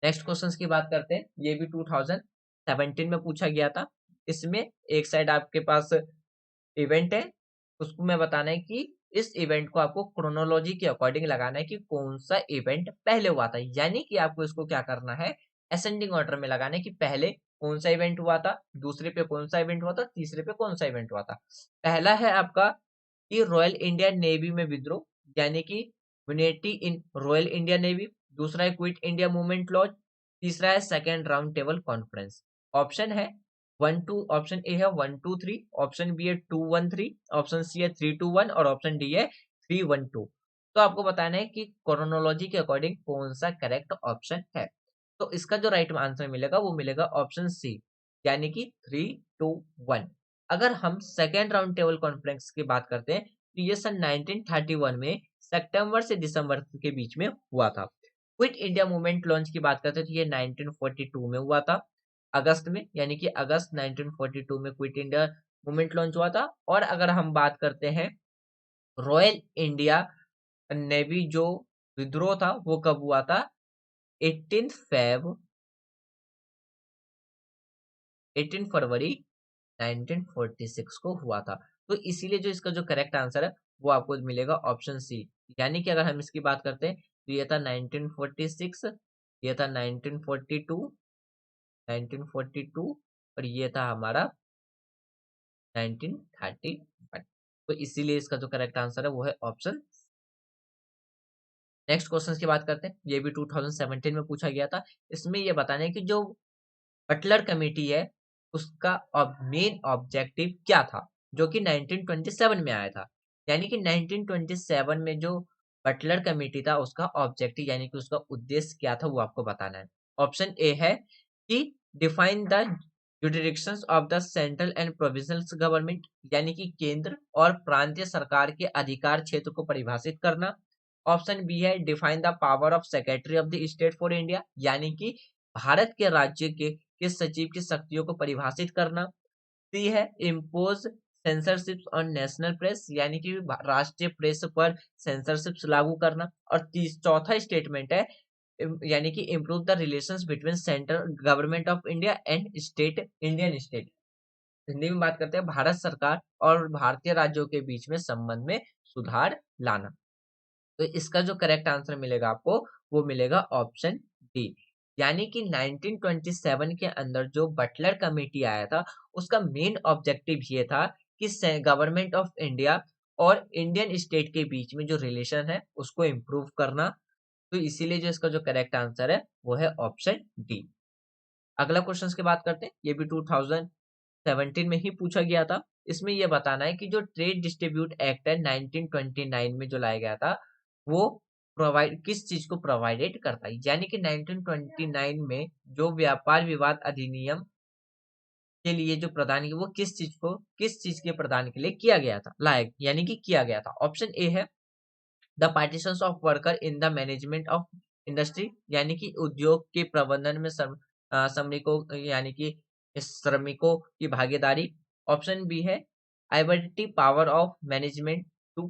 Next question की बात करते हैं, ये भी 2017 में पूछा गया था। इसमें एक साइड आपके पास इवेंट है, उसको मैं बताना है कि इस इवेंट को आपको क्रोनोलॉजी के अकॉर्डिंग लगाना है कि कौन सा इवेंट पहले हुआ था, यानी कि आपको इसको क्या करना है, असेंडिंग ऑर्डर में लगाना है कि पहले कौन सा इवेंट हुआ था, दूसरे पे कौन सा इवेंट हुआ था, तीसरे पे कौन सा इवेंट हुआ था। पहला है आपका कि रॉयल इंडियन नेवी में विद्रोह, यानी कि unity in royal Indian navy. दूसरा है क्विट इंडिया मूवमेंट लॉज। तीसरा है second round table conference. Option है 1 2, ऑप्शन ए है 1 2 3, ऑप्शन बी है 2 1 3, ऑप्शन सी है 3 2 1 और ऑप्शन डी है 3 1 2। तो आपको बताना है कि क्रोनोलॉजी के अकॉर्डिंग कौन सा करेक्ट ऑप्शन है। तो इसका जो राइट आंसर मिलेगा वो मिलेगा ऑप्शन सी, यानी कि 3 2 1। अगर हम सेकेंड राउंड टेबल कॉन्फ्रेंस की बात करते हैं तो ये सन 1931 में सितंबर से दिसंबर के बीच में हुआ था। क्विट इंडिया मूवमेंट लॉन्च की बात करते हैं तो ये 1942 में हुआ था अगस्त में, यानी कि अगस्त 1942 में क्विट इंडिया मूवमेंट लॉन्च हुआ था। और अगर हम बात करते हैं रॉयल इंडिया नेवी जो विद्रोह था वो कब हुआ था, 18 फेब 18 फरवरी 1946 को हुआ था। तो इसीलिए जो इसका जो करेक्ट आंसर है वो आपको मिलेगा ऑप्शन सी, यानी कि अगर हम इसकी बात करते हैं तो ये था 1946, ये था 1942, 1942 और ये था हमारा 1931। तो इसीलिए इसका जो करेक्ट आंसर है वो है ऑप्शन। नेक्स्ट क्वेश्चन की बात करते हैं, ये भी 2017 में पूछा गया था। इसमें ये बताना है कि जो बटलर कमेटी है उसका मेन ऑब्जेक्टिव क्या था, जो कि 1927 में आया था। यानी कि 1927 में जो बटलर कमेटी था उसका ऑब्जेक्टिव यानी कि उसका उद्देश्य क्या था वो आपको बताना है। ऑप्शन ए है कि define the jurisdictions of the central and provincial government, यानी कि केंद्र और प्रांतीय सरकार के अधिकार क्षेत्र को परिभाषित करना। ऑप्शन बी है define the power of secretary of the state for India, यानी कि भारत के राज्य के सचिव की शक्तियों को परिभाषित करना। सी है impose censorship on national press, यानी कि राष्ट्रीय प्रेस पर सेंसरशिप लागू करना। और चौथा स्टेटमेंट है यानी कि improve the relations between central government of India and state Indian state. Hindi में बात करते हैं भारत सरकार और भारतीय राज्यों के बीच में संबंध में सुधार लाना। तो इसका जो करेक्ट आंसर मिलेगा आपको वो मिलेगा ऑप्शन डी, यानी कि 1927 के अंदर जो बटलर कमेटी आया था उसका मेन ऑब्जेक्टिव ये था कि गवर्नमेंट ऑफ इंडिया और इंडियन स्टेट के बीच में जो रिलेशन है उसको इम्प्रूव करना। तो इसीलिए जो इसका जो करेक्ट आंसर है वो है ऑप्शन डी। अगला क्वेश्चन की बात करते हैं, ये भी 2017 में ही पूछा गया था। इसमें यह बताना है कि जो ट्रेड डिस्ट्रीब्यूट एक्ट है 1929 में जो लाया गया था वो प्रोवाइड किस चीज को प्रोवाइडेड करता है, यानी कि 1929 में जो व्यापार विवाद अधिनियम के लिए जो प्रदान किया वो किस चीज के प्रदान के लिए किया गया था, लायक यानी कि किया गया था। ऑप्शन ए है the partitions of worker in the management of industry, यानी कि उद्योग के प्रबंधन में श्रमिकों यानी कि श्रमिकों की भागीदारी। ऑप्शन बी है identity power of management two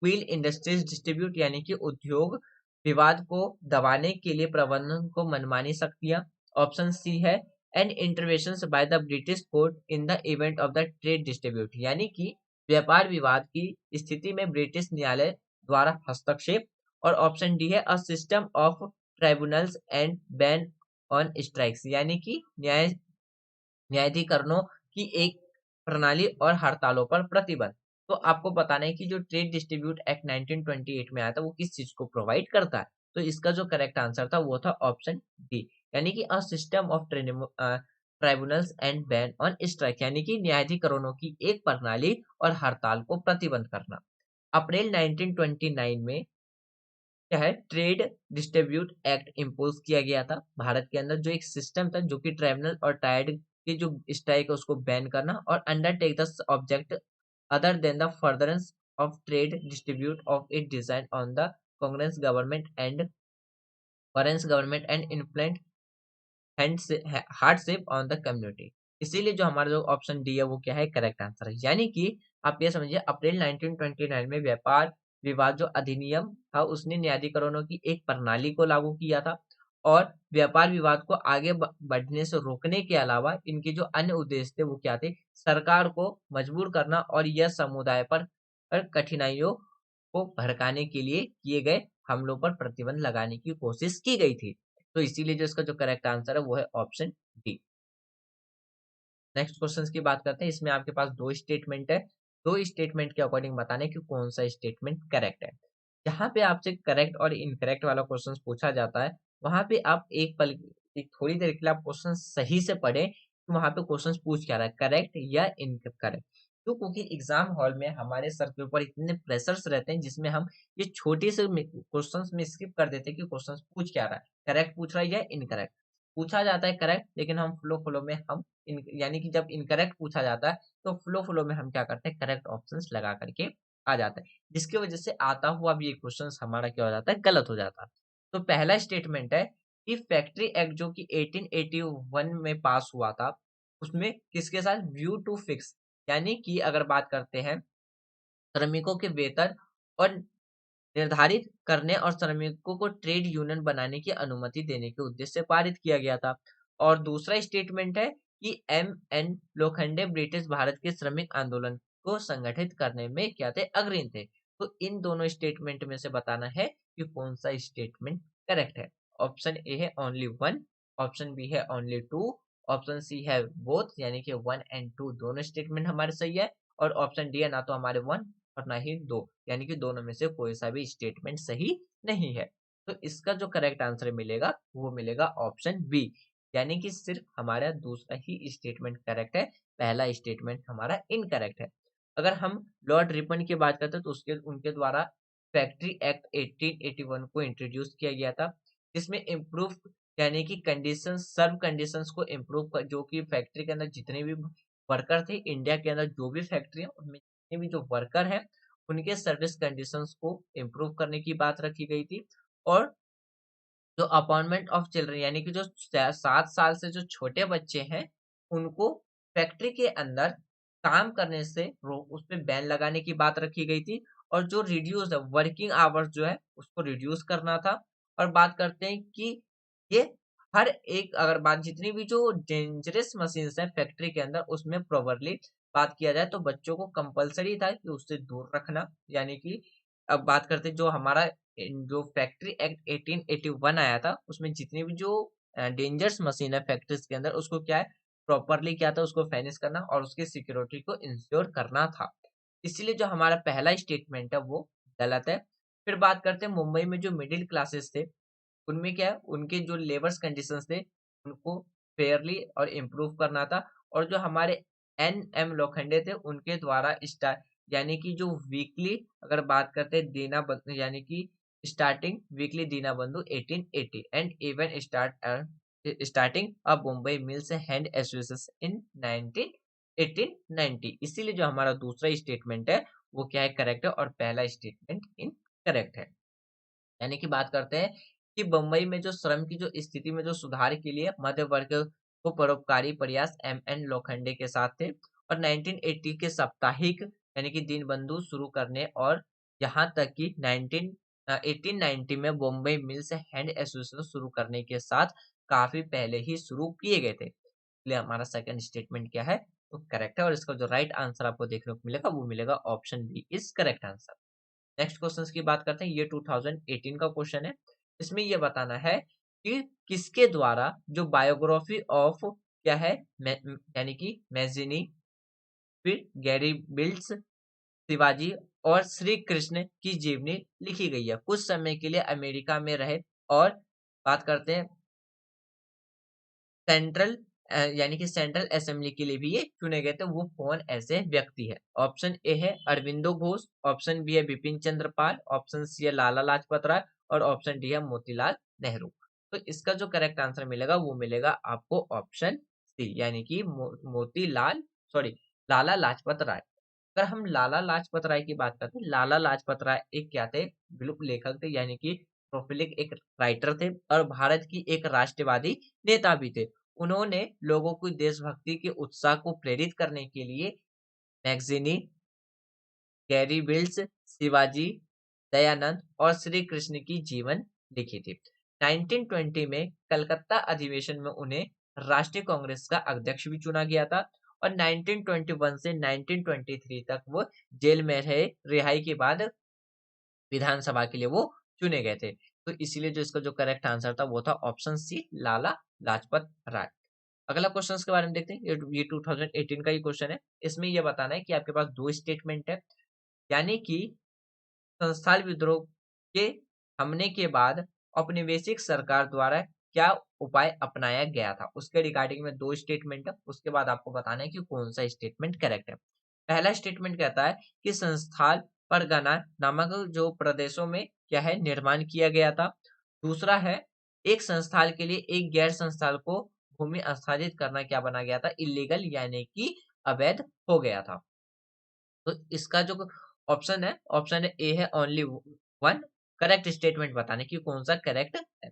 wheel industries distribute, यानी कि उद्योग विवाद को दबाने के लिए प्रबंधन को मनमानी शक्तियां। ऑप्शन सी है an intervention by the British court in the event of the trade distribute, यानी कि व्यापार विवाद की स्थिति में ब्रिटिश न्यायालय द्वारा हस्तक्षेप। और ऑप्शन डी है a system of tribunals and ban on strikes, यानी कि न्यायाधिकरणों की एक प्रणाली और हड़तालों पर प्रतिबंध। तो आपको बताना है कि जो ट्रेड डिस्ट्रीब्यूट एक्ट 1928 में आया था वो किस चीज को प्रोवाइड करता है। तो इसका जो करेक्ट आंसर था वो था ऑप्शन डी, यानी कि a system of tribunals and ban on strike, यानी कि न्यायाधिकरणों की एक प्रणाली और हड़ताल को प्रतिबंध करना। अप्रैल 1929 में क्या है ट्रेड डिस्ट्रीब्यूट एक्ट इम्पोज किया गया था भारत के अंदर, जो एक सिस्टम था जो कि ट्राइब्यूनल और टायर्ड की जो स्ट्राइक है उसको बैन करना और undertake the object other than the furtherance of trade distribute of it design on the Congress government and foreign government and influential hardship on the community. इसीलिए जो हमारा जो ऑप्शन डी है वो क्या है करेक्ट आंसर है, यानी कि आप ये समझिए अप्रैल 1929 में व्यापार विवाद जो अधिनियम था उसने न्यायाधिकरणों की एक प्रणाली को लागू किया था और व्यापार विवाद को आगे बढ़ने से रोकने के अलावा इनके जो अन्य उद्देश्य थे वो क्या थे, सरकार को मजबूर करना और यह समुदाय पर कठिनाइयों को भड़काने के लिए किए गए हमलों पर प्रतिबंध लगाने की कोशिश की गई थी। तो इसीलिए जो इसका जो करेक्ट आंसर है वो है ऑप्शन डी। नेक्स्ट क्वेश्चन की बात करते हैं, इसमें आपके पास दो स्टेटमेंट है, दो स्टेटमेंट के अकॉर्डिंग बताने कि कौन सा स्टेटमेंट करेक्ट है। जहां पे आपसे करेक्ट और इनकरेक्ट वाला क्वेश्चन पूछा जाता है वहां पे आप एक थोड़ी देर के लिए आप क्वेश्चन सही से पढ़े कि वहां पे क्वेश्चन पूछ क्या रहा है, करेक्ट या इनकरेक्ट। तो क्योंकि एग्जाम हॉल में हमारे सर के ऊपर इतने प्रेशर्स रहते हैं जिसमें हम ये छोटे से क्वेश्चंस में स्किप कर देते हैं कि क्वेश्चन पूछ क्या रहा है, करेक्ट पूछ रहा है या इनकरेक्ट। पूछा जाता है करेक्ट लेकिन हम फ्लो फ्लो में हम यानी कि जब इनकरेक्ट पूछा जाता है तो फ्लो फ्लो में हम क्या करते हैं करेक्ट ऑप्शंस लगा करके आ जाता है, जिसकी वजह से आता हुआ भी ये क्वेश्चन हमारा क्या हो जाता है गलत हो जाता है। तो पहला स्टेटमेंट है कि फैक्ट्री एक्ट जो कि 1881 में पास हुआ था उसमें किसके साथ व्यू टू फिक्स, यानी कि अगर बात करते हैं श्रमिकों के वेतन और निर्धारित करने और श्रमिकों को ट्रेड यूनियन बनाने की अनुमति देने के उद्देश्य से पारित किया गया था। और दूसरा स्टेटमेंट है कि M N Lokhande British Bharat के श्रमिक आंदोलन को संगठित करने में क्या थे अग्रणी थे। तो इन दोनों स्टेटमेंट में से बताना है कि कौन सा स्टेटमेंट करेक्ट है। ऑप्शन ए है ओनली वन, ऑप्शन बी है ओनली टू, ऑप्शन सी है बोथ यानी कि वन एंड टू दोनों स्टेटमेंट हमारे सही है, और ऑप्शन डी है ना तो हमारे वन और ना ही दो, यानी कि दोनों में से कोई सा भी स्टेटमेंट सही नहीं है। तो इसका जो करेक्ट आंसर मिलेगा वो मिलेगा ऑप्शन बी, यानी कि सिर्फ हमारा दूसरा ही स्टेटमेंट करेक्ट है, पहला स्टेटमेंट हमारा इनकरेक्ट है। अगर हम लॉर्ड रिपन की बात करते हैं तो उसके उनके द्वारा फैक्ट्री एक्ट 1881 को इंट्रोड्यूस किया गया था, जिसमें इम्प्रूव यानी कि कंडीशन सर्व कंडीशंस को इम्प्रूव कर, जो कि फैक्ट्री के अंदर जितने भी वर्कर थे इंडिया के अंदर जो भी फैक्ट्री है उनमें जितने भी जो वर्कर हैं उनके सर्विस कंडीशंस को इम्प्रूव करने की बात रखी गई थी। और जो अपॉइंटमेंट ऑफ चिल्ड्रन यानी कि जो 7 साल से जो छोटे बच्चे हैं उनको फैक्ट्री के अंदर काम करने से उस पर बैन लगाने की बात रखी गई थी। और जो रिड्यूस है वर्किंग आवर्स जो है उसको रिड्यूस करना था। और बात करते हैं कि ये हर एक अगर बात जितनी भी जो डेंजरस मशीन्स है फैक्ट्री के अंदर उसमें प्रोबरली बात किया जाए तो बच्चों को कंपलसरी था कि उससे दूर रखना, यानी कि अब बात करते हैं जो हमारा जो फैक्ट्री एक्ट 1881 आया था उसमें जितनी भी जो डेंजर्स मशीन है फैक्ट्रीज के अंदर उसको क्या है प्रॉपरली क्या था उसको फैनिश करना और उसकी सिक्योरिटी को इंश्योर करना था। इसीलिए जो हमारा पहला स्टेटमेंट है वो गलत है। फिर बात करते हैं मुंबई में जो मिडिल क्लासेस थे उनमें क्या है उनके जो लेबर्स कंडीशंस थे उनको फेयरली और इम्प्रूव करना था। और जो हमारे एन एम लोखंडे थे उनके द्वारा स्टार्ट यानी कि जो वीकली अगर बात करते हैं दीना यानी कि starting weekly Dina Bandhu 1880 and even start starting of Mumbai mills hand association in 1890। इसीलिए जो हमारा दूसरा स्टेटमेंट है वो क्या है, करेक्ट है, और पहला स्टेटमेंट इनकरेक्ट है। यानी कि बात करते हैं कि बम्बई में जो श्रम की जो स्थिति में जो सुधार के लिए मध्य वर्ग को परोपकारी प्रयास एम.एन. लोखंडे के साथ थे, और 1980 के साप्ताहिक यानी कि दीनबंधु शुरू करने, और यहाँ तक कि 1890 में बॉम्बे मिल्स हैंड एसोसिएशन शुरू करने के साथ काफी पहले ही शुरू किए गए थे। इसलिए हमारा सेकंड स्टेटमेंट क्या है, तो करेक्ट है, और इसका जो राइट आंसर आपको देखने को मिलेगा वो मिलेगा option B is correct answer. Next question की बात करते हैं, ये 2018 का क्वेश्चन है। इसमें ये बताना है कि किसके द्वारा जो बायोग्राफी ऑफ क्या है, यानी कि मैजिनी, फिर गैरी बिल्ड्स, शिवाजी और श्री कृष्ण की जीवनी लिखी गई है। कुछ समय के लिए अमेरिका में रहे, और बात करते हैं सेंट्रल यानी कि सेंट्रल असेंबली के लिए भी ये चुने गए थे। वो कौन ऐसे व्यक्ति है? ऑप्शन ए है अरविंदो घोष, ऑप्शन बी है बिपिन चंद्र पाल, ऑप्शन सी है लाला लाजपत राय, और ऑप्शन डी है मोतीलाल नेहरू। तो इसका जो करेक्ट आंसर मिलेगा वो मिलेगा आपको ऑप्शन सी, यानी कि मोतीलाल, सॉरी, लाला लाजपत राय। अगर हम लाला लाजपत राय की बात करते हैं, लाला लाजपत राय एक क्या थे, विलुप्त लेखक थे, यानी कि प्रोफिलिक एक राइटर थे, और भारत की एक राष्ट्रवादी नेता भी थे। उन्होंने लोगों को देशभक्ति के उत्साह को प्रेरित करने के लिए मैगजीनी, गैरी बिल्ड्स, शिवाजी, दयानंद और श्री कृष्ण की जीवन लिखी थी। 1920 में कलकत्ता अधिवेशन में उन्हें राष्ट्रीय कांग्रेस का अध्यक्ष भी चुना गया था, और 1921 से 1923 तक वो जेल में रहे। रिहाई के बाद विधानसभा के लिए वो चुने गए थे। तो इसीलिए जो इसका जो करेक्ट आंसर था वो था ऑप्शन सी, लाला लाजपत राय। अगला क्वेश्चन के बारे में देखते हैं, ये 2018 का ही क्वेश्चन है। इसमें ये बताना है कि आपके पास दो स्टेटमेंट है, यानी कि संस्थाल विद्रोह के हमले के बाद औपनिवेशिक सरकार द्वारा क्या उपाय अपनाया गया था, उसके रिगार्डिंग में दो स्टेटमेंट है। उसके बाद आपको बताना है कि कौन सा स्टेटमेंट करेक्ट है। पहला स्टेटमेंट कहता है कि संस्थाल परगना नामक जो प्रदेशों में क्या है निर्माण किया गया था। दूसरा है, एक संस्थाल के लिए एक गैर संस्थाल को भूमि आच्छादित करना क्या बना गया था, इलीगल, यानी कि अवैध हो गया था। तो इसका जो ऑप्शन है, ऑप्शन ए है ओनली वन। करेक्ट स्टेटमेंट बताने की कौन सा करेक्ट है।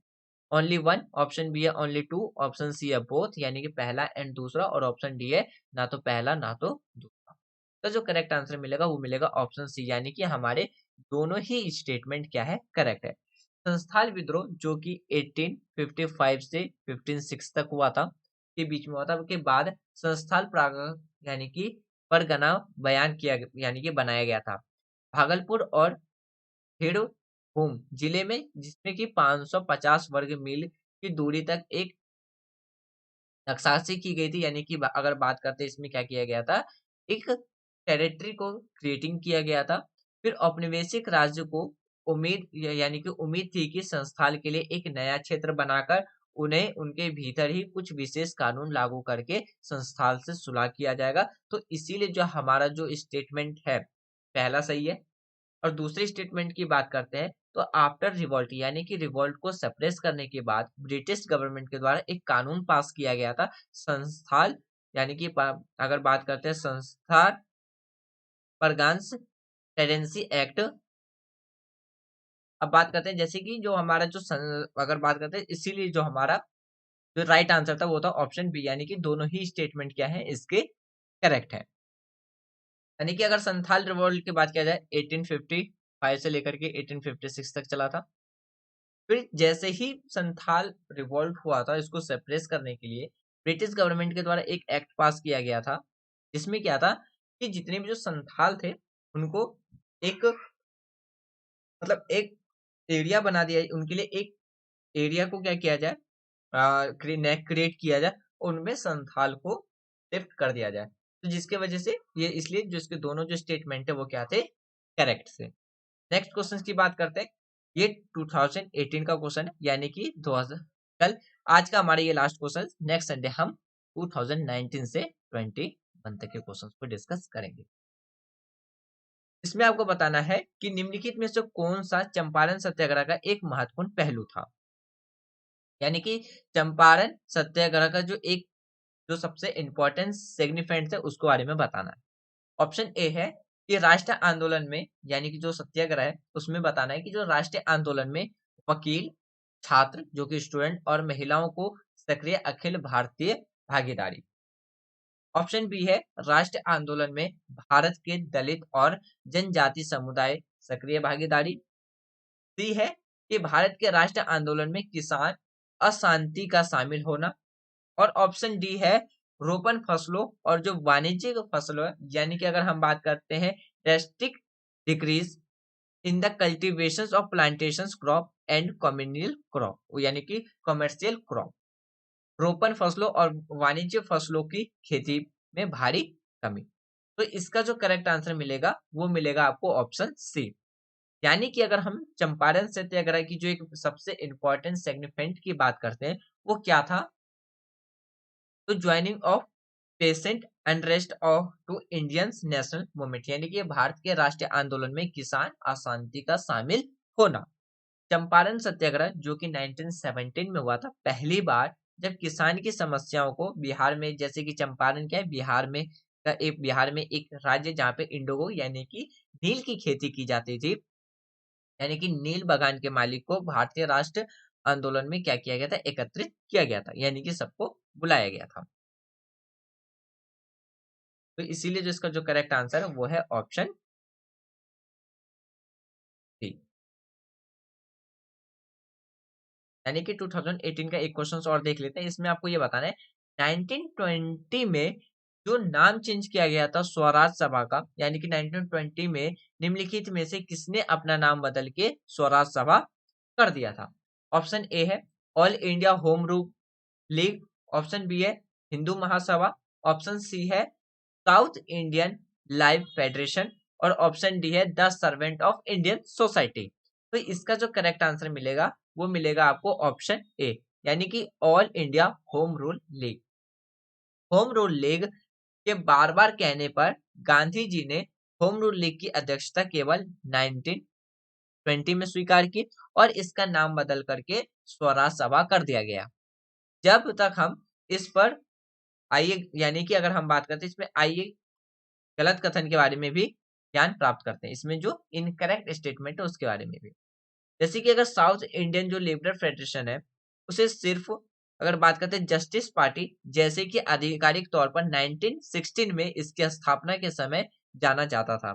ओनली वन, ऑप्शन बी है ओनली टू, ऑप्शन सी है बोथ, यानी कि पहला एंड दूसरा, और ऑप्शन डी है ना तो पहला ना तो दूसरा। तो जो करेक्ट आंसर मिलेगा वो मिलेगा ऑप्शन सी, यानी कि हमारे दोनों ही स्टेटमेंट क्या है, करेक्ट है। संस्थाल विद्रोह जो कि 1855 से 1506 तक हुआ था, के बीच में हुआ था, के बाद संस्थाल प्राग यानी कि परगना बयान किया यानी कि बनाया गया था भागलपुर और भीड़भूम जिले में, जिसमें कि 550 वर्ग मील की दूरी तक एक नक्साशी की गई थी। यानी कि अगर बात करते हैं इसमें क्या किया गया था, एक टेरिटरी को क्रिएटिंग किया गया था। फिर औपनिवेशिक राज्य को यानी कि उम्मीद थी कि संस्थान के लिए एक नया क्षेत्र बनाकर उन्हें उनके भीतर ही कुछ विशेष कानून लागू करके संस्थान से सुलह किया जाएगा। तो इसीलिए जो हमारा जो स्टेटमेंट है पहला सही है। और दूसरे स्टेटमेंट की बात करते हैं, तो आफ्टर रिवॉल्ट यानी कि रिवॉल्ट को सप्रेस करने के बाद ब्रिटिश गवर्नमेंट के द्वारा एक कानून पास किया गया था, संस्थाल यानी कि अगर बात करते हैं संस्थान परगांस टेरेंसी एक्ट। अब बात करते हैं जैसे कि जो हमारा जो अगर बात करते हैं, इसीलिए जो हमारा जो राइट आंसर था वो था ऑप्शन बी, यानी कि दोनों ही स्टेटमेंट क्या है इसके करेक्ट है। यानी कि अगर संथाल रिवॉल्ट की बात किया जाए 1855 से लेकर के 1856 तक चला था। फिर जैसे ही संथाल रिवॉल्ट हुआ था, इसको सप्रेस करने के लिए ब्रिटिश गवर्नमेंट के द्वारा एक एक्ट पास किया गया था, जिसमें क्या था कि जितने भी जो संथाल थे उनको एक मतलब एक एरिया बना दिया, उनके लिए एक एरिया को क्या किया जाए, क्रिएट किया जाए, उनमें संथाल को शिफ्ट कर दिया जाए। तो जिसके वजह से ये, इसलिए जो इसके दोनों जो स्टेटमेंट है वो क्या थे, करेक्ट थे। नेक्स्ट क्वेश्चन की बात करते हैं, ये 2018 का क्वेश्चन है, यानी कि 2000 कल। आज का हमारा ये लास्ट क्वेश्चन, नेक्स्ट संडे हम 2019 से 21 तक के क्वेश्चंस को डिस्कस करेंगे। इसमें आपको बताना है कि निम्नलिखित में से कौन सा चंपारण सत्याग्रह का एक महत्वपूर्ण पहलू था। यानी कि चंपारण सत्याग्रह का जो सबसे इंपॉर्टेंट सिग्निफिकेंस है उसको बारे में बताना है। ऑप्शन ए है कि राष्ट्रीय आंदोलन में, यानी कि जो सत्याग्रह है उसमें बताना है कि जो राष्ट्रीय आंदोलन में वकील, छात्र जो कि स्टूडेंट और महिलाओं को सक्रिय अखिल भारतीय भागीदारी। ऑप्शन बी है राष्ट्रीय आंदोलन में भारत के दलित और जनजाति समुदाय सक्रिय भागीदारी। सी है कि भारत के राष्ट्रीय आंदोलन में किसान अशांति का शामिल होना। और ऑप्शन डी है रोपण फसलों और जो वाणिज्यिक फसलों है, यानी कि अगर हम बात करते हैं drastic decrease in the cultivation of plantation crop and communal crop, यानी कि कमर्शियल क्रॉप, रोपण फसलों और वाणिज्य फसलों की खेती में भारी कमी। तो इसका जो करेक्ट आंसर मिलेगा वो मिलेगा आपको ऑप्शन सी। यानी कि अगर हम चंपारण सत्याग्रह की जो एक सबसे इंपॉर्टेंट सेग्निफिकेंट की बात करते हैं वो क्या था, तो joining of peasant unrest of to Indian national movement, यानी कि भारत के राष्ट्रीय आंदोलन में किसान अशांति का शामिल होना। चंपारण सत्याग्रह जो कि 1917 में हुआ था पहली बार, जब किसान की समस्याओं को बिहार में, जैसे कि चंपारण क्या है बिहार में एक राज्य जहाँ पे इंडिगो यानी कि नील की खेती की जाती थी, यानी कि नील बागान के मालिक को भारतीय राष्ट्र आंदोलन में क्या किया गया था, एकत्रित किया गया था, यानी कि सबको बुलाया गया था। तो इसीलिए जो इसका जो करेक्ट आंसर है वो है ऑप्शन सी। यानी कि 2018 का एक क्वेश्चन और देख लेते हैं। इसमें आपको ये बताना है 1920 में जो नाम चेंज किया गया था स्वराज सभा का, यानी कि 1920 में निम्नलिखित में से किसने अपना नाम बदल के स्वराज सभा कर दिया था। ऑप्शन ए है all India home rule league. Option B है हिंदू महासभा। ऑप्शन सी है साउथ इंडियन लाइव फेडरेशन। और ऑप्शन डी है the servant of Indian society. तो इसका जो करेक्ट आंसर मिलेगा वो मिलेगा आपको ऑप्शन ए, यानी कि all India home rule league. Home rule league के बार बार कहने पर गांधी जी ने होम रूल लीग की अध्यक्षता केवल 1920 में स्वीकार की और इसका नाम बदल करके स्वराज सभा कर दिया गया। जब तक हम इस पर आइए, यानी कि अगर हम बात करते हैं इसमें आइए गलत कथन के बारे में भी ज्ञान प्राप्त करते हैं, इसमें जो इनकरेक्ट स्टेटमेंट है उसके बारे में भी। जैसे कि अगर साउथ इंडियन जो लिबरल फेडरेशन है उसे सिर्फ अगर बात करते हैं जस्टिस पार्टी, जैसे कि आधिकारिक तौर पर 1916 में इसकी स्थापना के समय जाना जाता था।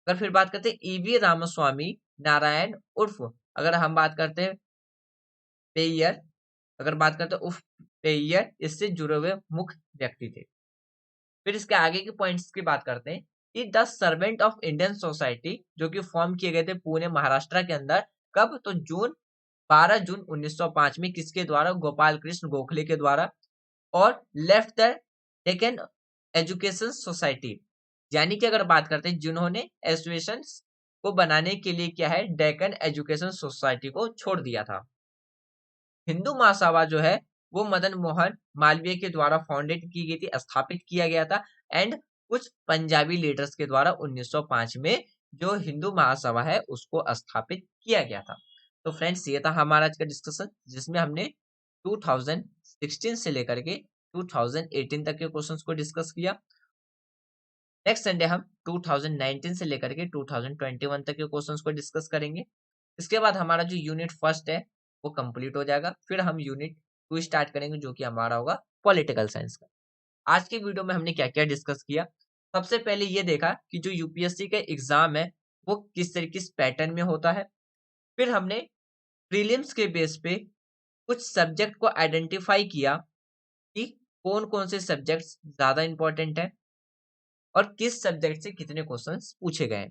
अगर फिर बात करते हैं ईवी रामास्वामी नारायण उर्फ, अगर हम बात करते हैं पेयर, अगर बात करते हैं उर्फ पेयर, इससे जुड़े हुए मुख्य व्यक्ति थे। फिर इसके आगे के पॉइंट्स की बात करते हैं कि the servant of Indian society जो कि फॉर्म किए गए थे पुणे महाराष्ट्र के अंदर, कब, तो 12 जून 1905 में, किसके द्वारा, गोपाल कृष्ण गोखले के द्वारा। और left the Deccan education society, यानी कि अगर बात करते हैं जिन्होंने एसोसिएशन को बनाने के लिए क्या है डेक्कन एजुकेशन सोसाइटी को छोड़ दिया था। हिंदू महासभा जो है वो मदन मोहन मालवीय के द्वारा फाउंडेड की गई थी, स्थापित किया गया था। एंड कुछ पंजाबी लीडर्स के द्वारा 1905 में जो हिंदू महासभा है उसको स्थापित किया गया था। तो फ्रेंड्स ये था हमारा आज का डिस्कशन, जिसमें हमने 2016 से लेकर के 2018 तक के क्वेश्चंस को डिस्कस किया। नेक्स्ट संडे हम 2019 से लेकर के 2021 तक के क्वेश्चंस को डिस्कस करेंगे। इसके बाद हमारा जो यूनिट फर्स्ट है वो कंप्लीट हो जाएगा, फिर हम यूनिट 2 स्टार्ट करेंगे जो कि हमारा होगा पॉलिटिकल साइंस का। आज के वीडियो में हमने क्या क्या डिस्कस किया, सबसे पहले ये देखा कि जो यूपीएससी का एग्जाम है वो किस तरीके से पैटर्न में होता है। फिर हमने प्रीलिम्स के बेस पे कुछ सब्जेक्ट को आइडेंटिफाई किया कि कौन कौन से सब्जेक्ट ज्यादा इंपॉर्टेंट है और किस सब्जेक्ट से कितने क्वेश्चंस पूछे गए।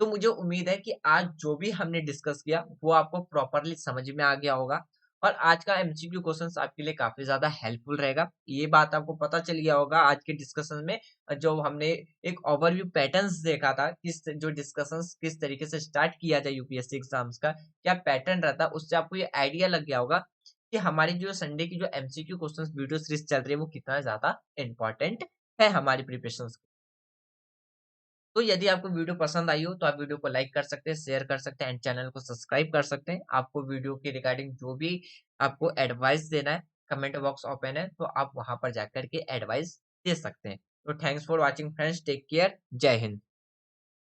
तो मुझे उम्मीद है कि आज जो भी हमने डिस्कस किया वो आपको प्रॉपरली समझ में आ गया होगा और आज का एमसीक्यू क्वेश्चंस आपके लिए काफी ज्यादा हेल्पफुल रहेगा। ये बात आपको पता चल गया होगा आज के डिस्कशन में, जो हमने एक ओवरव्यू पैटर्न्स देखा था, किस जो डिस्कशंस किस तरीके से स्टार्ट किया जाए यूपीएससी एग्जाम्स का क्या पैटर्न रहता है, उससे आपको ये आइडिया लग गया होगा कि हमारी जो संडे की जो एमसीक्यू क्वेश्चंस वीडियो सीरीज चल रही है वो कितना ज्यादा इंपॉर्टेंट है हमारी प्रिपरेशन। तो यदि आपको वीडियो पसंद आई हो तो आप वीडियो को लाइक कर सकते हैं, शेयर कर सकते हैं एंड चैनल को सब्सक्राइब कर सकते हैं। आपको वीडियो के रिगार्डिंग जो भी आपको एडवाइस देना है, कमेंट बॉक्स ओपन है, तो आप वहां पर जाकर के एडवाइस दे सकते हैं। तो thanks for watching friends, take care, जय हिंद।